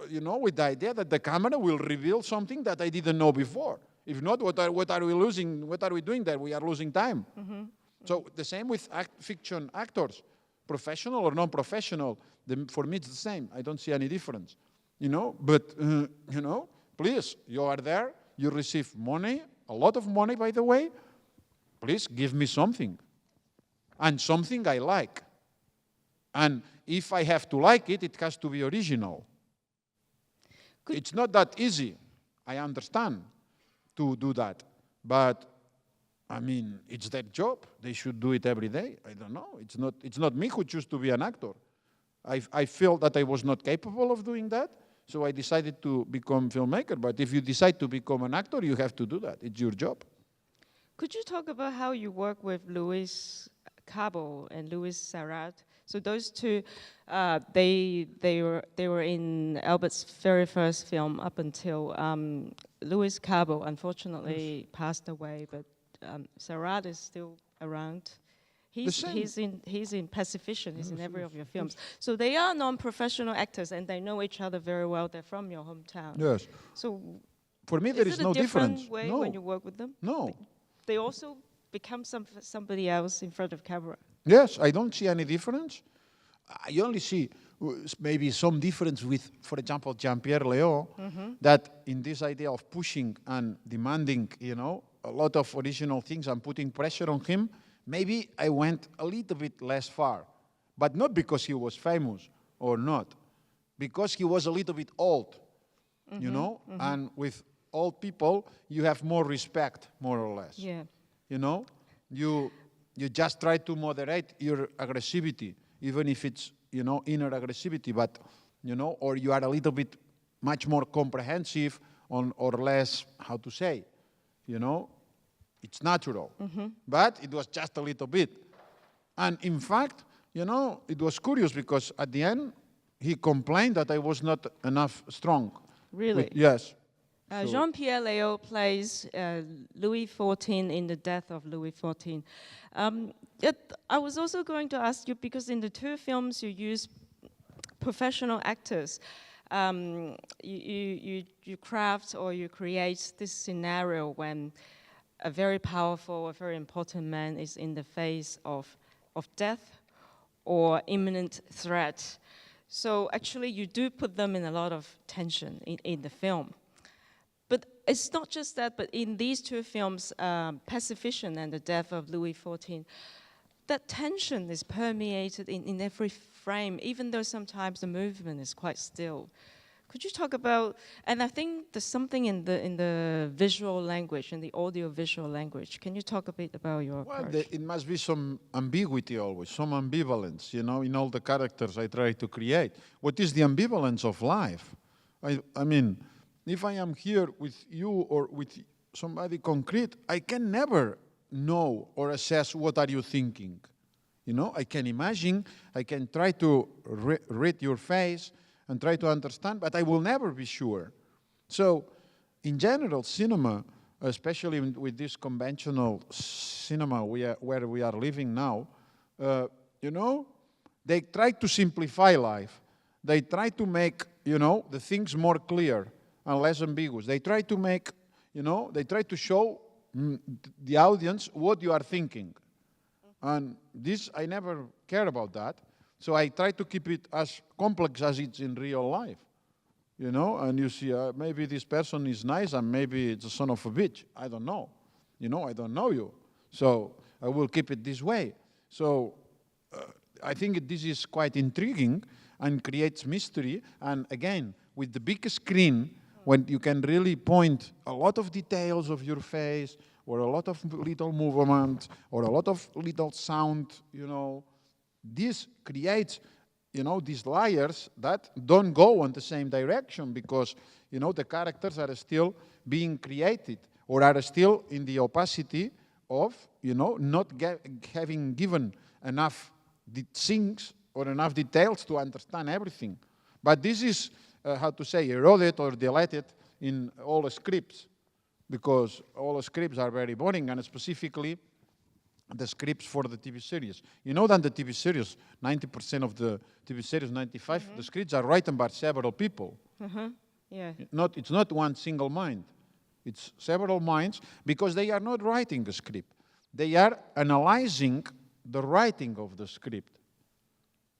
you know, with the idea that the camera will reveal something that I didn't know before. If not, what are we losing? What are we doing there? We are losing time. So the same with fiction actors, professional or non-professional. For me, it's the same. I don't see any difference, you know. But you know, please, you are there. You receive money, a lot of money, by the way. Please give me something, and something I like. And if I have to like it, it has to be original. It's not that easy. I understand to do that, but I mean, it's their job. They should do it every day. I don't know. It's not me who choose to be an actor. I feel that I was not capable of doing that, so I decided to become filmmaker. But if you decide to become an actor, you have to do that. It's your job. Could you talk about how you work with Luis Cabo and Luis Serra? So those two, they were in Albert's very first film up until Luis Cabo unfortunately passed away, but Serra is still around. He's in Pacification. He's in every of your films. So they are non-professional actors, and they know each other very well. They're from your hometown. Yes. So for me, there is no difference. Is it a different way when you work with them? No. They also become somebody else in front of camera. Yes, I don't see any difference. I only see maybe some difference with, for example, Jean-Pierre Léaud, that in this idea of pushing and demanding, you know, a lot of original things and putting pressure on him, maybe I went a little bit less far. But not because he was famous or not, because he was a little bit old, you know, and with old people, you have more respect, more or less. Yeah. You know, you just try to moderate your aggressivity, even if it's, you know, inner aggressivity, but, you know, or you are a little bit much more comprehensive on, or less, how to say, you know, it's natural. But it was just a little bit. And in fact, you know, it was curious because at the end, he complained that I was not enough strong. Really? Yes. Jean-Pierre Léaud plays Louis XIV in The Death of Louis XIV. I was also going to ask you, because in the two films you use professional actors, you craft or you create this scenario when a very powerful, a very important man is in the face of death or imminent threat. So actually you do put them in a lot of tension in the film. But it's not just that, but in these two films, Pacifician and The Death of Louis XIV, that tension is permeated in every frame, even though sometimes the movement is quite still. Could you talk about, and I think there's something in the visual language, in the audio-visual language. Can you talk a bit about your approach? Well, it must be some ambiguity always, some ambivalence, you know, in all the characters I try to create. What is the ambivalence of life? I mean, if I am here with you or with somebody concrete, I can never know or assess what are you thinking. You know, I can imagine, I can try to read your face and try to understand, but I will never be sure. So, in general, cinema, especially with this conventional cinema where we are living now, you know, they try to simplify life. They try to make, you know, the things more clear and less ambiguous. They try to make, you know, they try to show the audience what you are thinking. And this, I never care about that. So I try to keep it as complex as it's in real life. You know, and you see, maybe this person is nice and maybe it's a son of a bitch. I don't know. You know, I don't know you. So I will keep it this way. So I think this is quite intriguing and creates mystery. And again, with the big screen, when you can really point a lot of details of your face, or a lot of little movement, or a lot of little sound, you know, this creates, you know, these layers that don't go in the same direction because, you know, the characters are still being created or are still in the opacity of, you know, not having given enough things or enough details to understand everything. But this is, how to say, eroded or deleted in all the scripts because all the scripts are very boring and specifically the scripts for the TV series. You know that the TV series, 90% of the TV series, 95, the scripts are written by several people. Yeah. It's not one single mind. It's several minds because they are not writing the script. They are analyzing the writing of the script.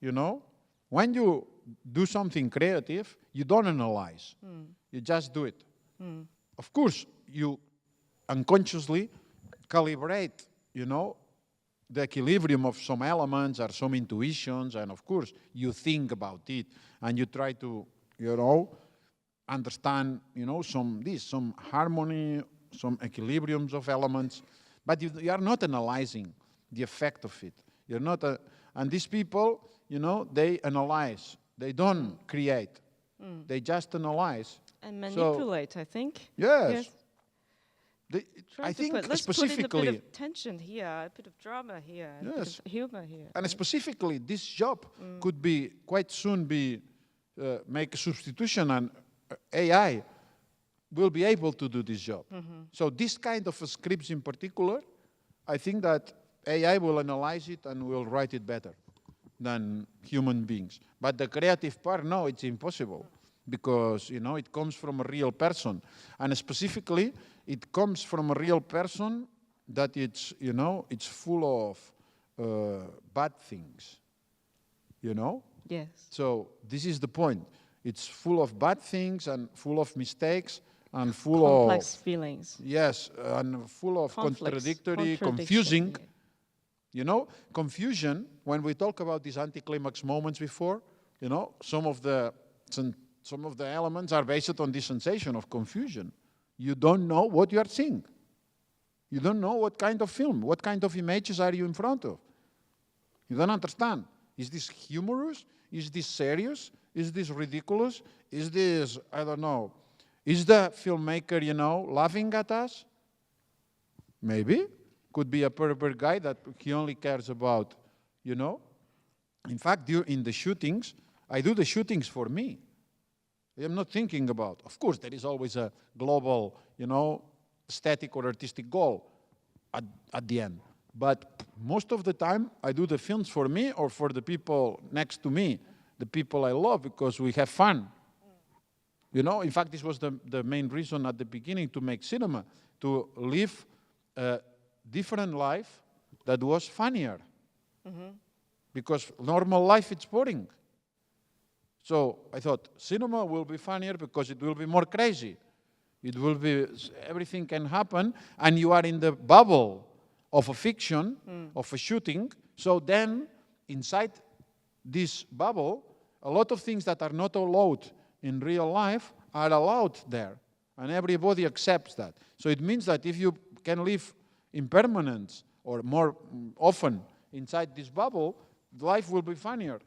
You know? When you do something creative, you don't analyze. You just do it. Of course, you unconsciously calibrate, you know, the equilibrium of some elements or some intuitions, and of course, you think about it, and you try to, you know, understand, you know, some harmony, some equilibriums of elements, but you are not analyzing the effect of it. You're not, and these people, you know, they analyze. They don't create. They just analyze. And manipulate, I think. Yes. I think think let's specifically, put in a bit of tension here, a bit of drama here, a bit of humor here. And specifically, this job could be quite soon make a substitution, and AI will be able to do this job. So this kind of scripts in particular, I think that AI will analyze it and will write it better than human beings. But the creative part, no, it's impossible. Because, you know, it comes from a real person. And specifically, it comes from a real person that it's, you know, it's full of bad things, you know? Yes. So this is the point. It's full of bad things and full of mistakes and full of... complex feelings. Yes, and full of contradictory, confusing. Yeah. You know, confusion, when we talk about these anticlimax moments before, you know, some of the elements are based on this sensation of confusion. You don't know what you are seeing. You don't know what kind of film, what kind of images are you in front of. You don't understand. Is this humorous? Is this serious? Is this ridiculous? Is this, I don't know, is the filmmaker, you know, laughing at us? Maybe. Could be a pervert guy that he only cares about, you know. In fact, in the shootings, I do the shootings for me. I am not thinking about. Of course, there is always a global, aesthetic or artistic goal at the end. But most of the time, I do the films for me or for the people next to me, the people I love, because we have fun. In fact, this was the main reason at the beginning to make cinema, to live a different life that was funnier. Because normal life, it's boring. So I thought, cinema will be funnier because it will be more crazy. It will be, everything can happen, and you are in the bubble of a fiction, of a shooting. So then, inside this bubble, a lot of things that are not allowed in real life are allowed there. And everybody accepts that. So it means that if you can live in permanence or more often inside this bubble, life will be funnier.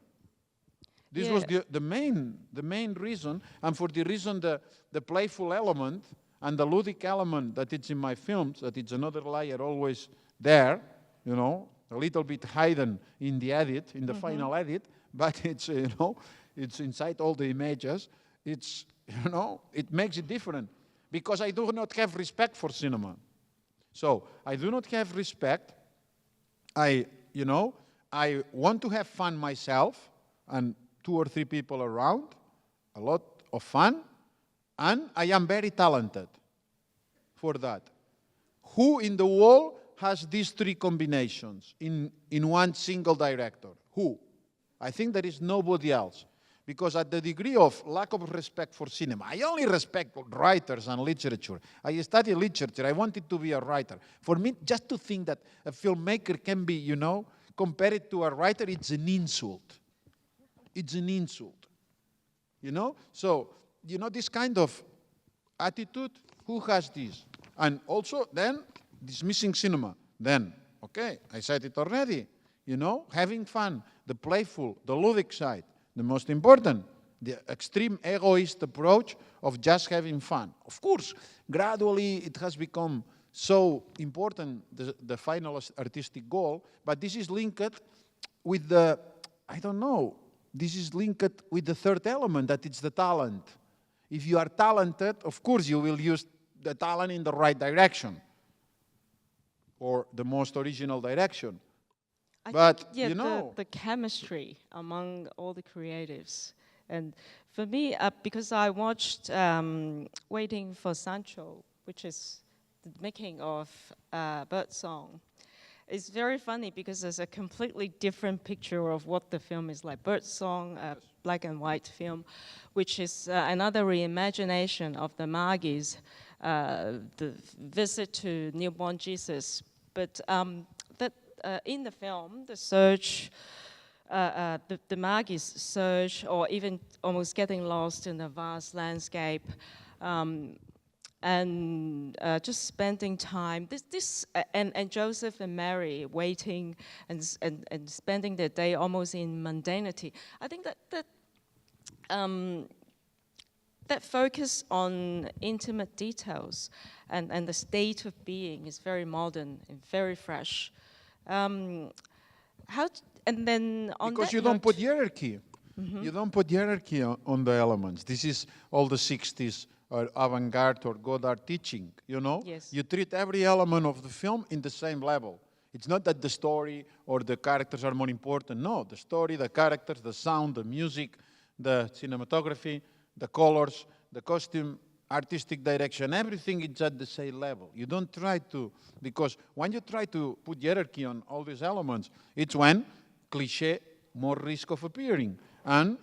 This was the main reason, and for the reason the playful element and the ludic element that it's in my films, that it's another layer always there, a little bit hidden in the edit, in the final edit, but it's, it's inside all the images. It's, it makes it different, because I do not have respect for cinema. So I do not have respect. I want to have fun myself, and 2 or 3 people around, a lot of fun, and I am very talented for that. Who in the world has these 3 combinations in one single director? Who? I think there is nobody else. Because at the degree of lack of respect for cinema, I only respect writers and literature. I study literature. I wanted to be a writer. For me, just to think that a filmmaker can be, compared to a writer, it's an insult. It's an insult. So, this kind of attitude, who has this? And also, then, dismissing cinema. Then, okay, I said it already. Having fun, the playful, the ludic side. The most important, the extreme egoist approach of just having fun. Of course, gradually it has become so important, the final artistic goal, but this is linked with this is linked with the third element, that it's the talent. If you are talented, of course you will use the talent in the right direction, or the most original direction. But, the chemistry among all the creatives. And for me, because I watched Waiting for Sancho, which is the making of Birdsong, it's very funny because there's a completely different picture of what the film is like. Birdsong, black and white film, which is another reimagination of the Magi's, the visit to newborn Jesus. But in the film, the search, the Magi's search, or even almost getting lost in the vast landscape, and just spending time, and Joseph and Mary waiting and spending their day almost in mundanity. I think that focus on intimate details and the state of being is very modern and very fresh. And then on because that you don't put hierarchy. You don't put hierarchy on the elements. This is all the 60s or avant-garde or Godard teaching, Yes. You treat every element of the film in the same level. It's not that the story or the characters are more important. No, the story, the characters, the sound, the music, the cinematography, the colors, the costume, artistic direction, everything is at the same level. You don't try to, because when you try to put hierarchy on all these elements, it's when cliché, more risk of appearing. And,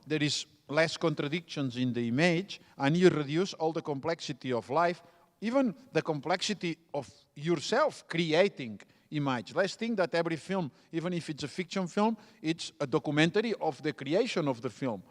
there is less contradictions in the image, and you reduce all the complexity of life, even the complexity of yourself creating image. Let's think that every film, even if it's a fiction film, it's a documentary of the creation of the film.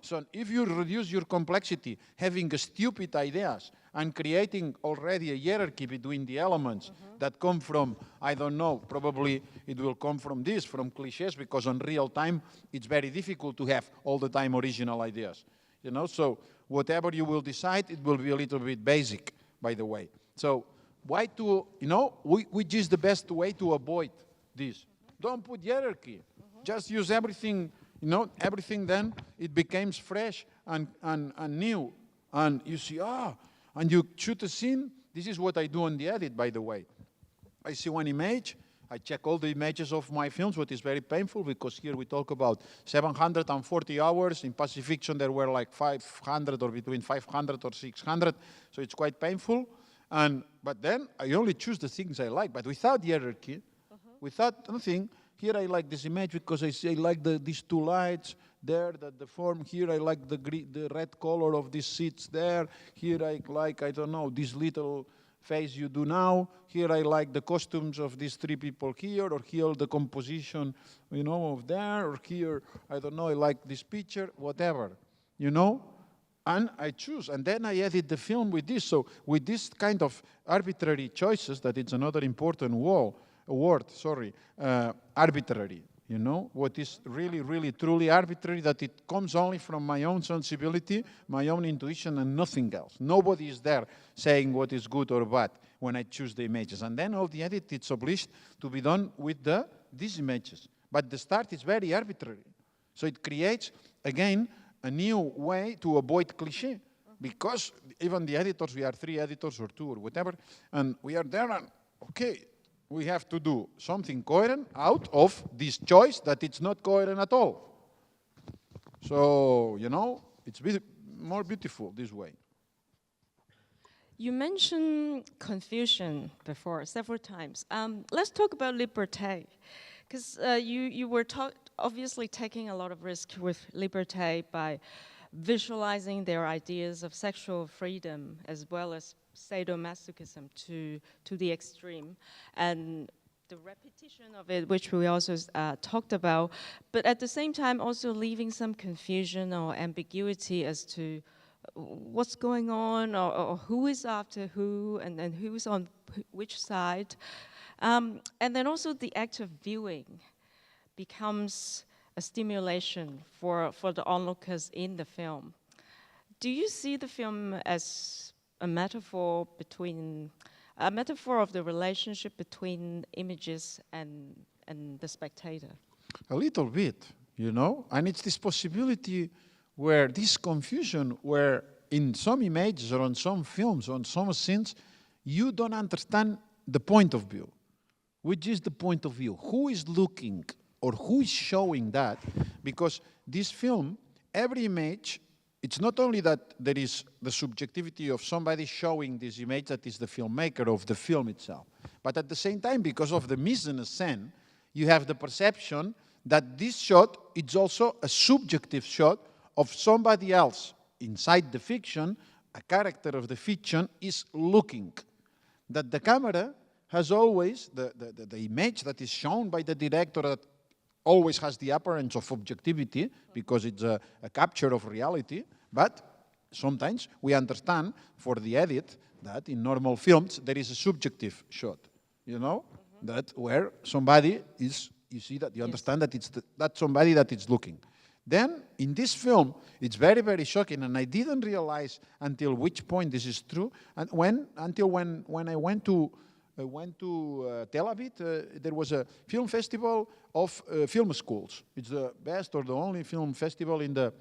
So if you reduce your complexity, having stupid ideas and creating already a hierarchy between the elements that come from, I don't know, probably it will come from cliches, because on real time, it's very difficult to have all the time original ideas. So whatever you will decide, it will be a little bit basic, by the way. So why to, which is the best way to avoid this? Don't put hierarchy. Just use everything. Everything then, it becomes fresh and new. And you see, and you shoot a scene. This is what I do on the edit, by the way. I see one image, I check all the images of my films, what is very painful, because here we talk about 740 hours. In Pacific Fiction, there were like 500 or between 500 or 600, so it's quite painful. But then I only choose the things I like, but without hierarchy, without anything. Here I like this image because I like these two lights there, the form. Here I like the red color of these seats there. Here I like, I don't know, this little face you do now. Here I like the costumes of these three people here, or here the composition, you know, of there, or here, I don't know, I like this picture, whatever, you know? And I choose, and then I edit the film with this. So with this kind of arbitrary choices, that it's another important word, arbitrary, you know, what is really, really, truly arbitrary, that it comes only from my own sensibility, my own intuition, and nothing else. Nobody is there saying what is good or bad when I choose the images. And then all the edit, it's obliged to be done with these images. But the start is very arbitrary. So it creates, again, a new way to avoid cliché. Because even the editors, we are 3 editors or 2 or whatever, and we are there and, okay, we have to do something coherent out of this choice that it's not coherent at all. So, you know, it's more beautiful this way. You mentioned confusion before several times. Let's talk about liberté, because you were obviously taking a lot of risk with liberté by visualizing their ideas of sexual freedom as well as sadomasochism to the extreme, and the repetition of it, which we also talked about, but at the same time also leaving some confusion or ambiguity as to what's going on, or who is after who, and then who's on which side. And then also the act of viewing becomes a stimulation for the onlookers in the film. Do you see the film as a metaphor of the relationship between images and the spectator? A little bit, you know, and it's this possibility where this confusion, where in some images or on some films, on some scenes, you don't understand the point of view. Which is the point of view? Who is looking or who is showing that? Because this film, every image, it's not only that there is the subjectivity of somebody showing this image that is the filmmaker of the film itself, but at the same time, because of the mise en scène, you have the perception that this shot is also a subjective shot of somebody else. Inside the fiction, a character of the fiction is looking. That the camera has always, the image that is shown by the director that always has the appearance of objectivity because it's a capture of reality, but sometimes we understand for the edit that in normal films there is a subjective shot, you know, that where somebody is, you see that, you understand that it's that somebody that is looking. Then in this film, it's very, very shocking, and I didn't realize until which point this is true, and when I went to Tel Aviv, there was a film festival of film schools. It's the best or the only film festival in the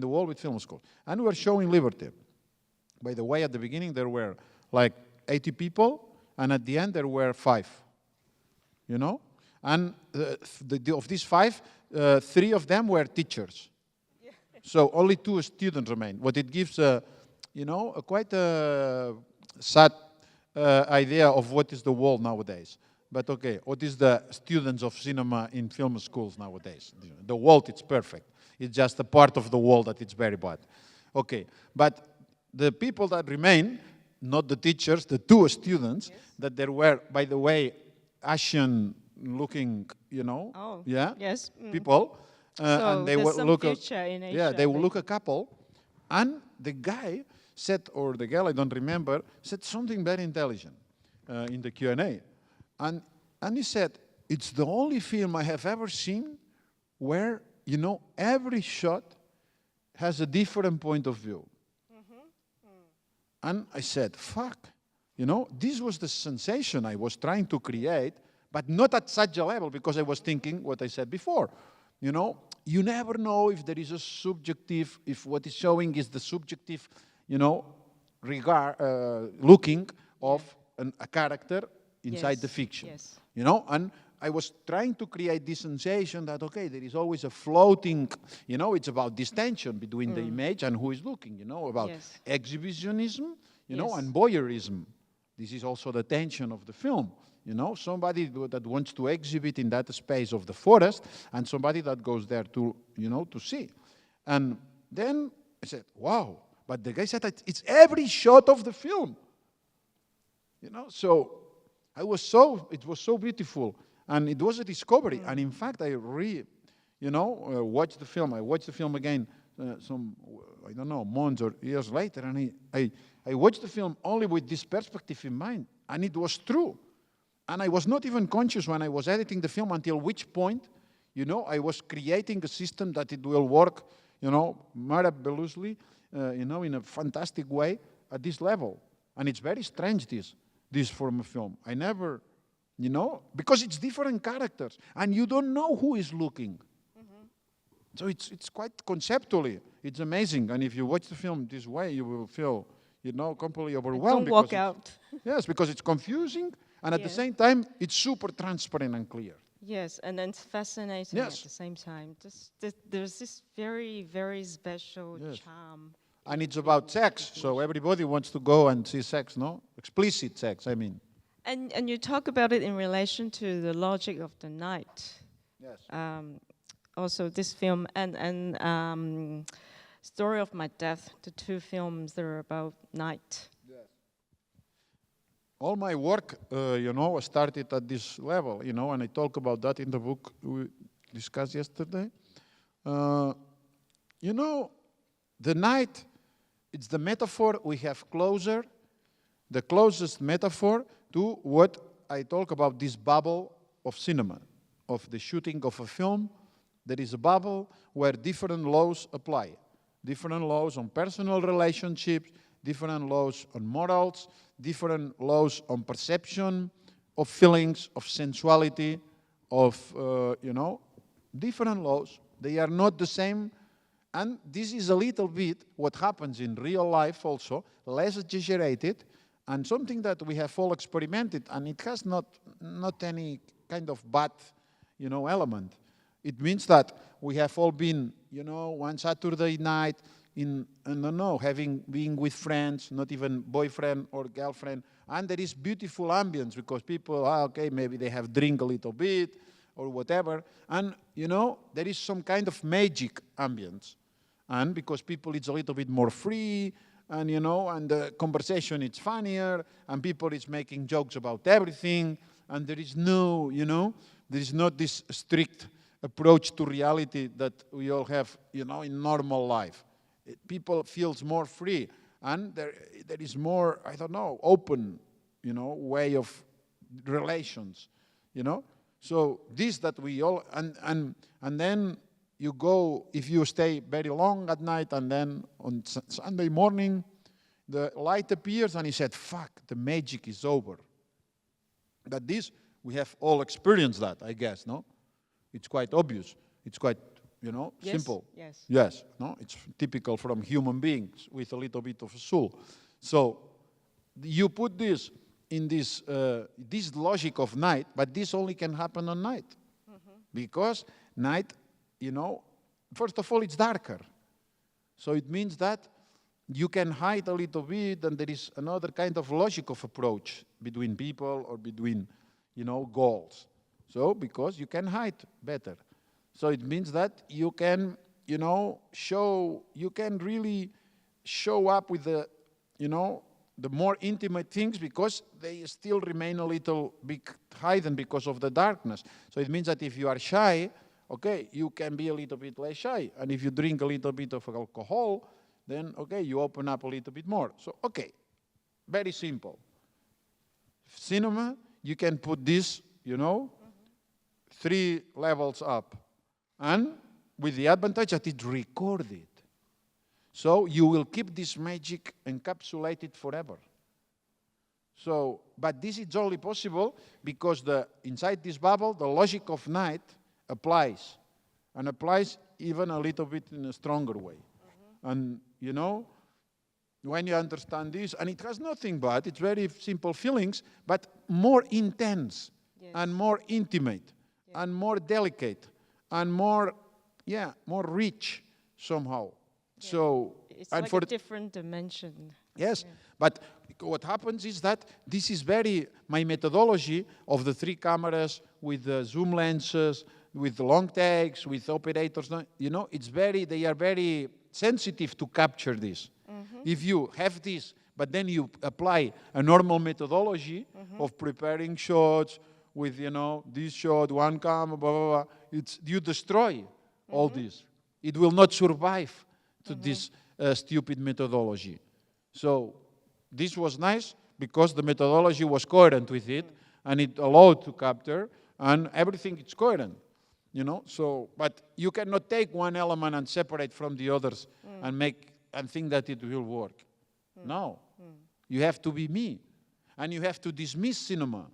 world with film schools. And we were showing Liberty. By the way, at the beginning there were like 80 people, and at the end there were 5. You know? And of these 5, 3 of them were teachers. Yeah. So only 2 students remained. What it gives, you know, quite a sad idea of what is the world nowadays. But okay, what is the students of cinema in film schools nowadays? The world, it's perfect. It's just a part of the world that it's very bad. Okay, but the people that remain, not the teachers, the 2 students, yes, that there were, by the way, Asian-looking, you know, yes, people, so and they will look in Asia, yeah, they will look a couple, and the guy said, or the girl, I don't remember, said something very intelligent in the Q&A. And he said, it's the only film I have ever seen where, you know, every shot has a different point of view. And I said, fuck, you know, this was the sensation I was trying to create, but not at such a level, because I was thinking what I said before. You know, you never know if there is a subjective, if what is showing is the subjective, you know, looking of a character inside the fiction. Yes. You know, and I was trying to create this sensation that, okay, there is always a floating, you know, it's about this tension between the image and who is looking, you know, about exhibitionism, you know, and voyeurism. This is also the tension of the film, you know, somebody that wants to exhibit in that space of the forest and somebody that goes there to, you know, to see. And then I said, wow, but the guy said that it's every shot of the film, you know, so it was so beautiful. And it was a discovery. And in fact, I watched the film. I watched the film again I don't know, months or years later. And I watched the film only with this perspective in mind. And it was true. And I was not even conscious when I was editing the film until which point, you know, I was creating a system that it will work, you know, miraculously, you know, in a fantastic way at this level. And it's very strange, this form of film. I never... You know, because it's different characters, and you don't know who is looking. So it's quite conceptually, it's amazing. And if you watch the film this way, you will feel, you know, completely overwhelmed. Don't walk out. Yes, because it's confusing, and at the same time, it's super transparent and clear. Yes, and then it's fascinating at the same time. There's this very, very special charm. And it's about sex, so everybody wants to go and see sex, no? Explicit sex, I mean. And you talk about it in relation to the logic of the night. Yes. Also, this film and Story of My Death, the two films that are about night. Yes. All my work, you know, started at this level, you know, and I talk about that in the book we discussed yesterday. You know, the night, it's the metaphor we have closer, the closest metaphor to what I talk about, this bubble of cinema, of the shooting of a film. There is a bubble where different laws apply. Different laws on personal relationships, different laws on morals, different laws on perception, of feelings, of sensuality, of, you know, different laws. They are not the same. And this is a little bit what happens in real life also, less exaggerated, and something that we have all experimented, and it has not any kind of bad, you know, element. It means that we have all been, you know, one Saturday night in, I don't know, being with friends, not even boyfriend or girlfriend, and there is beautiful ambience because people, okay, maybe they have drink a little bit or whatever, and, you know, there is some kind of magic ambience. And because people, it's a little bit more free, and, you know, and the conversation is funnier, and people is making jokes about everything, and there is no, you know, there is not this strict approach to reality that we all have, you know, in normal life. People feels more free, and there is more, I don't know, open, you know, way of relations, you know. So this that we all, and then you go, if you stay very long at night, and then on Sunday morning, the light appears, and he said, fuck, the magic is over. But this, we have all experienced that, I guess, no? It's quite obvious. It's quite, you know, simple. Yes. Yes, no? It's typical from human beings with a little bit of a soul. So you put this in this logic of night, but this only can happen on night. Because night, you know, first of all, it's darker. So it means that you can hide a little bit, and there is another kind of logic of approach between people or between, you know, goals. So, because you can hide better. So it means that you can, you know, you can really show up with the, you know, the more intimate things because they still remain a little bit hidden because of the darkness. So it means that if you are shy, okay, you can be a little bit less shy. And if you drink a little bit of alcohol, then, okay, you open up a little bit more. So, okay, very simple. Cinema, you can put this, you know, 3 levels up. And with the advantage that it's recorded. So you will keep this magic encapsulated forever. So, but this is only possible because inside this bubble, the logic of night applies. And applies even a little bit in a stronger way. And, you know, when you understand this, and it has nothing but, it's very simple feelings, but more intense and more intimate and more delicate and more rich somehow. Yeah. So, it's and like for a different dimension. Yes, but what happens is that this is my methodology of the 3 cameras with the zoom lenses, with the long takes, with operators, you know, they are very sensitive to capture this. If you have this, but then you apply a normal methodology of preparing shots with, you know, this shot, one camera, blah, blah, blah, you destroy all this. It will not survive to this stupid methodology. So this was nice because the methodology was coherent with it, and it allowed to capture, and everything is coherent, you know. So, but you cannot take one element and separate from the others and think that it will work. No, you have to be me, and you have to dismiss cinema,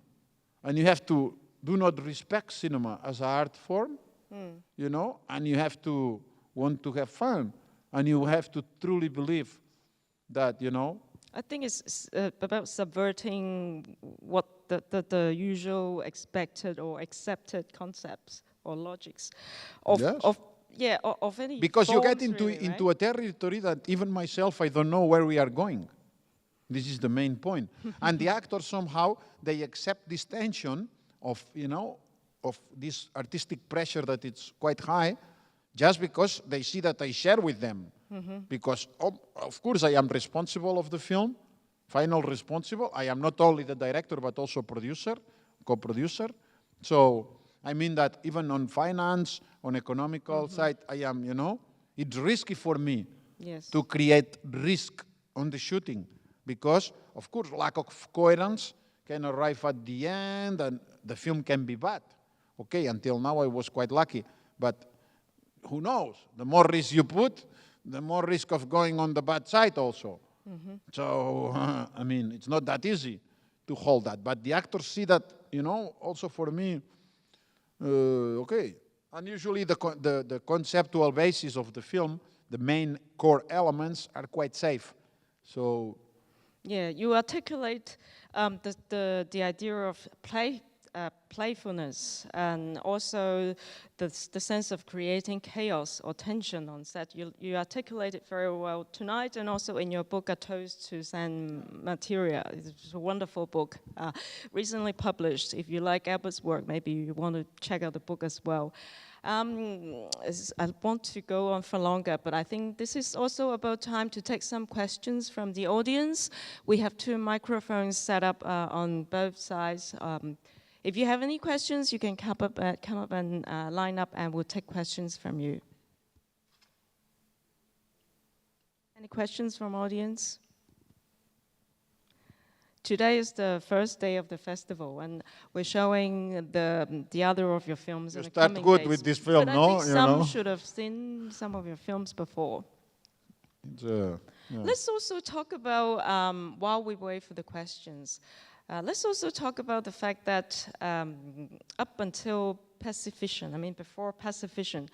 and you have to do not respect cinema as an art form, you know, and you have to want to have fun, and you have to truly believe that, you know. I think it's about subverting what the usual expected or accepted concepts or logics of any because you get forms, into a territory that even myself, I don't know where we are going. This is the main point. And the actors somehow, they accept this tension of, you know, of this artistic pressure that it's quite high, just because they see that I share with them. Because, of course, I am responsible of the film, final responsible. I am not only the director, but also producer, co-producer. So, I mean that even on finance, on economical side, I am, you know, it's risky for me to create risk on the shooting. Because, of course, lack of coherence can arrive at the end, and the film can be bad. Okay, until now I was quite lucky. But who knows? The more risk you put, the more risk of going on the bad side also. So, I mean, it's not that easy to hold that. But the actors see that, you know, also for me, okay. And usually the conceptual basis of the film, the main core elements are quite safe. So, yeah, you articulate the idea of playfulness, and also the sense of creating chaos or tension on set. You articulate it very well tonight, and also in your book, A Toast to San Materia. It's a wonderful book, recently published. If you like Albert's work, maybe you want to check out the book as well. I want to go on for longer, but I think this is also about time to take some questions from the audience. We have 2 microphones set up on both sides. If you have any questions, you can come up and line up, and we'll take questions from you. Any questions from audience? Today is the first day of the festival, and we're showing the other of your films. You start good with this film, but no? I think some should have seen some of your films before. Let's also talk about, while we wait for the questions, let's also talk about the fact that up until Pacification, I mean before Pacification,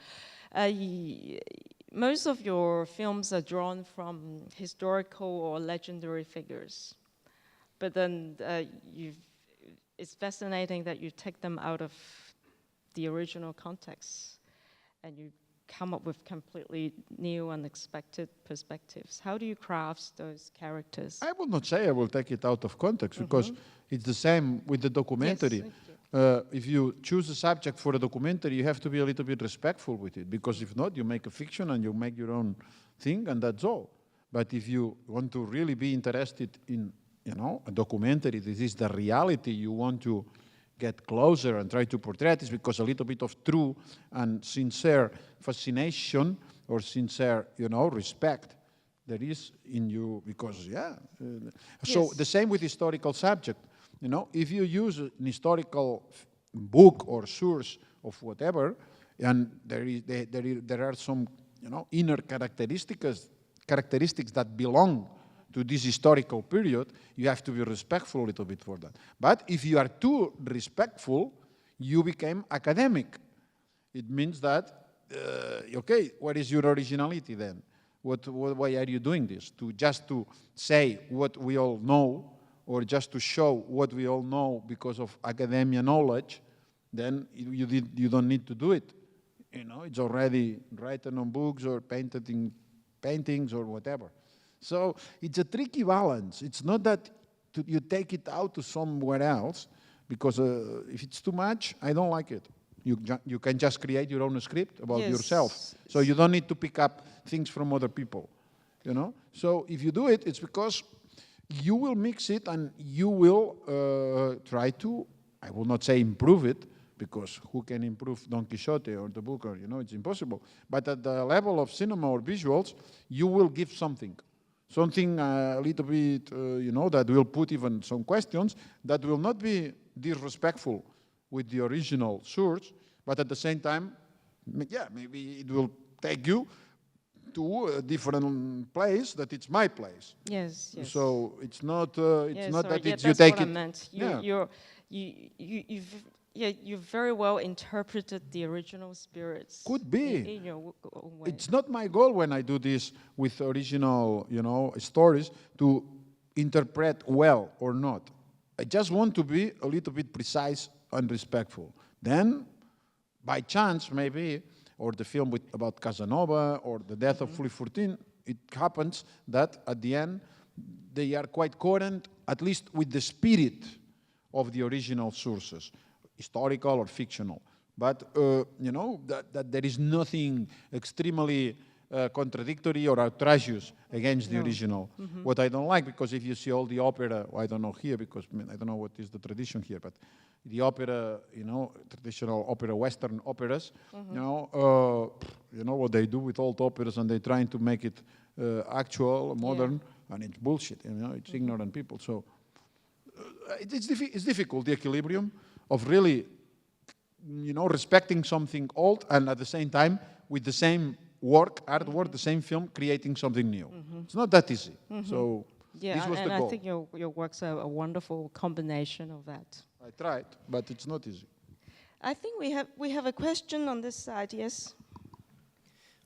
most of your films are drawn from historical or legendary figures. But then it's fascinating that you take them out of the original context and you come up with completely new, unexpected perspectives. How do you craft those characters? I will not say I will take it out of context, because it's the same with the documentary. Yes, if you choose a subject for a documentary, you have to be a little bit respectful with it, because if not, you make a fiction and you make your own thing, and that's all. But if you want to really be interested in, you know, a documentary, this is the reality, you want to get closer and try to portray it, is because a little bit of true and sincere fascination or sincere, you know, respect there is in you, because, so the same with historical subject. You know, if you use an historical book or source of whatever, and there are some, you know, inner characteristics that belong to this historical period, you have to be respectful a little bit for that. But if you are too respectful, you become academic. It means that okay, what is your originality then? Why are you doing this? Just to say what we all know, or just to show what we all know because of academia knowledge, then you don't need to do it. You know, it's already written on books or painted in paintings or whatever. So it's a tricky balance. It's not that you take it out to somewhere else, because if it's too much, I don't like it. You can just create your own script about yourself. So you don't need to pick up things from other people, you know? So if you do it, it's because you will mix it and you will try to, I will not say improve it, because who can improve Don Quixote or the book, or, you know, it's impossible. But at the level of cinema or visuals, you will give something a little bit, you know, that will put even some questions, that will not be disrespectful with the original source, but at the same time, yeah, maybe it will take you to a different place, that it's my place. Yes. So it's not, yes, not that it's that's you take what it. I meant. Yeah. You've very well interpreted the original spirits. Could be. In your way. It's not my goal when I do this with original, you know, stories to interpret well or not. I just want to be a little bit precise and respectful. Then, by chance, maybe, or the film about Casanova or the death of Louis XIV, it happens that at the end they are quite coherent, at least with the spirit of the original sources, historical or fictional. But, you know, that there is nothing extremely contradictory or outrageous against the original. What I don't like, because if you see all the opera, I don't know here, because I don't know what is the tradition here, but the opera, you know, traditional opera, Western operas, you know what they do with old operas, and they're trying to make it actual, modern, and it's bullshit, you know, it's ignorant people. So it's difficult, the equilibrium of really, you know, respecting something old, and at the same time, with the same artwork, the same film, creating something new. It's not that easy. So this was the goal. I think your work's a wonderful combination of that. I tried, but it's not easy. I think we have a question on this side. Yes.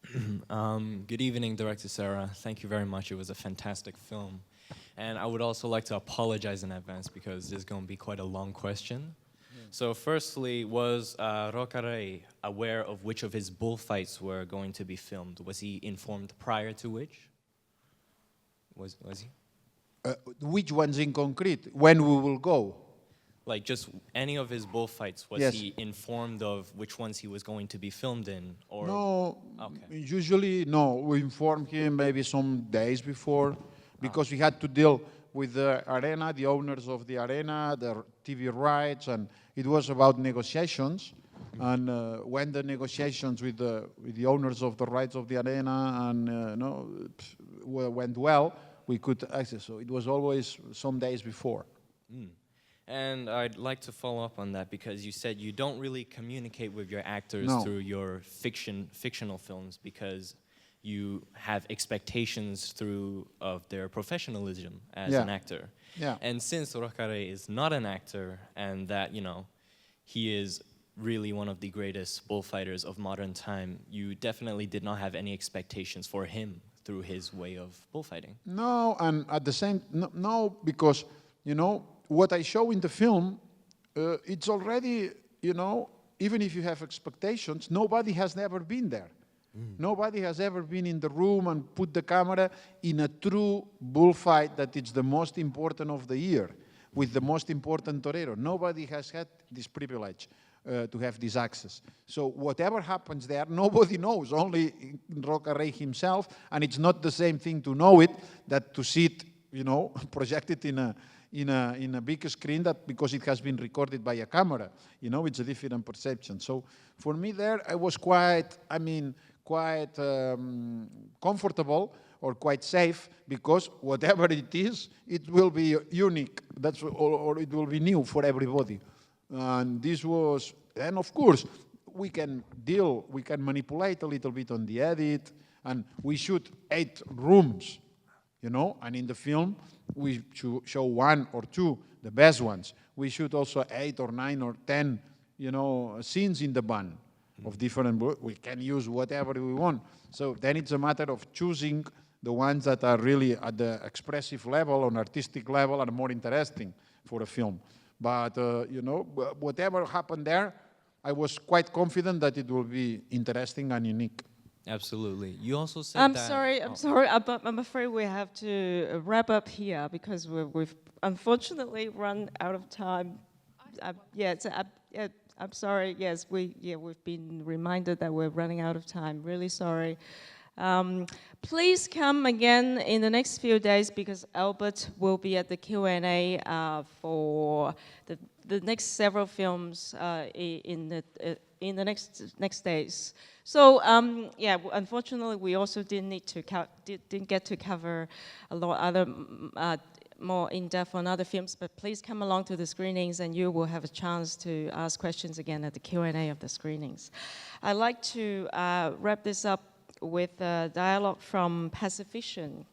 Good evening, Director Serra. Thank you very much. It was a fantastic film. And I would also like to apologize in advance, because this is going to be quite a long question. So firstly, was Rocaré aware of which of his bullfights were going to be filmed? Was he informed prior to which? Was he? Which ones in concrete? When we will go? Like just any of his bullfights, was he informed of which ones he was going to be filmed in? Or no, usually no. We informed him maybe some days before, because we had to deal with the arena, the owners of the arena, the TV rights, and it was about negotiations. And when the negotiations with the owners of the rights of the arena and went well, we could access. So it was always some days before. And I'd like to follow up on that, because you said you don't really communicate with your actors through your fictional films, because you have expectations of their professionalism as an actor. Yeah. And since Rocaré is not an actor, and that, you know, he is really one of the greatest bullfighters of modern time, you definitely did not have any expectations for him through his way of bullfighting. No, and at the same, no, because, you know, what I show in the film, it's already, you know, even if you have expectations, nobody has never been there. Nobody has ever been in the room and put the camera in a true bullfight that it's the most important of the year, with the most important torero. Nobody has had this privilege to have this access. So whatever happens there, nobody knows, only Rocaré himself, and it's not the same thing to know it that to see it, you know, projected in a big screen, that because it has been recorded by a camera, you know, it's a different perception. So for me there, I was quite comfortable or quite safe, because whatever it is, it will be unique. Or it will be new for everybody. And this was, and of course, we can manipulate a little bit on the edit, and we shoot 8 rooms, you know, and in the film, we show 1 or 2, the best ones. We shoot also 8 or 9 or 10, you know, scenes in the band. of different, we can use whatever we want. So then it's a matter of choosing the ones that are really at the expressive level, on artistic level, are more interesting for a film. But, whatever happened there, I was quite confident that it will be interesting and unique. Absolutely. You also said I'm that... sorry, but I'm afraid we have to wrap up here because we've unfortunately run out of time. I'm sorry. Yes, we've been reminded that we're running out of time. Really sorry. Please come again in the next few days because Albert will be at the Q&A for the next several films in the next days. So unfortunately we also didn't get to cover a lot other more in depth on other films. But please come along to the screenings, and you will have a chance to ask questions again at the Q&A of the screenings. I'd like to wrap this up with a dialogue from Pacifician.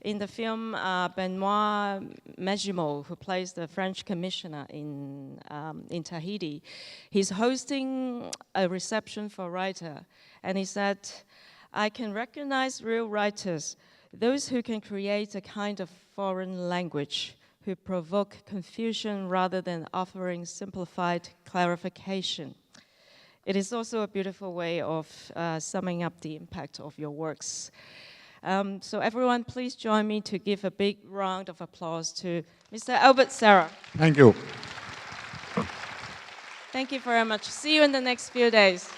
In the film, Benoit Magimot, who plays the French commissioner in Tahiti, he's hosting a reception for a writer, and he said, "I can recognize real writers, those who can create a kind of foreign language, who provoke confusion rather than offering simplified clarification." It is also a beautiful way of summing up the impact of your works. So everyone, please join me to give a big round of applause to Mr. Albert Serra. Thank you. Thank you very much. See you in the next few days.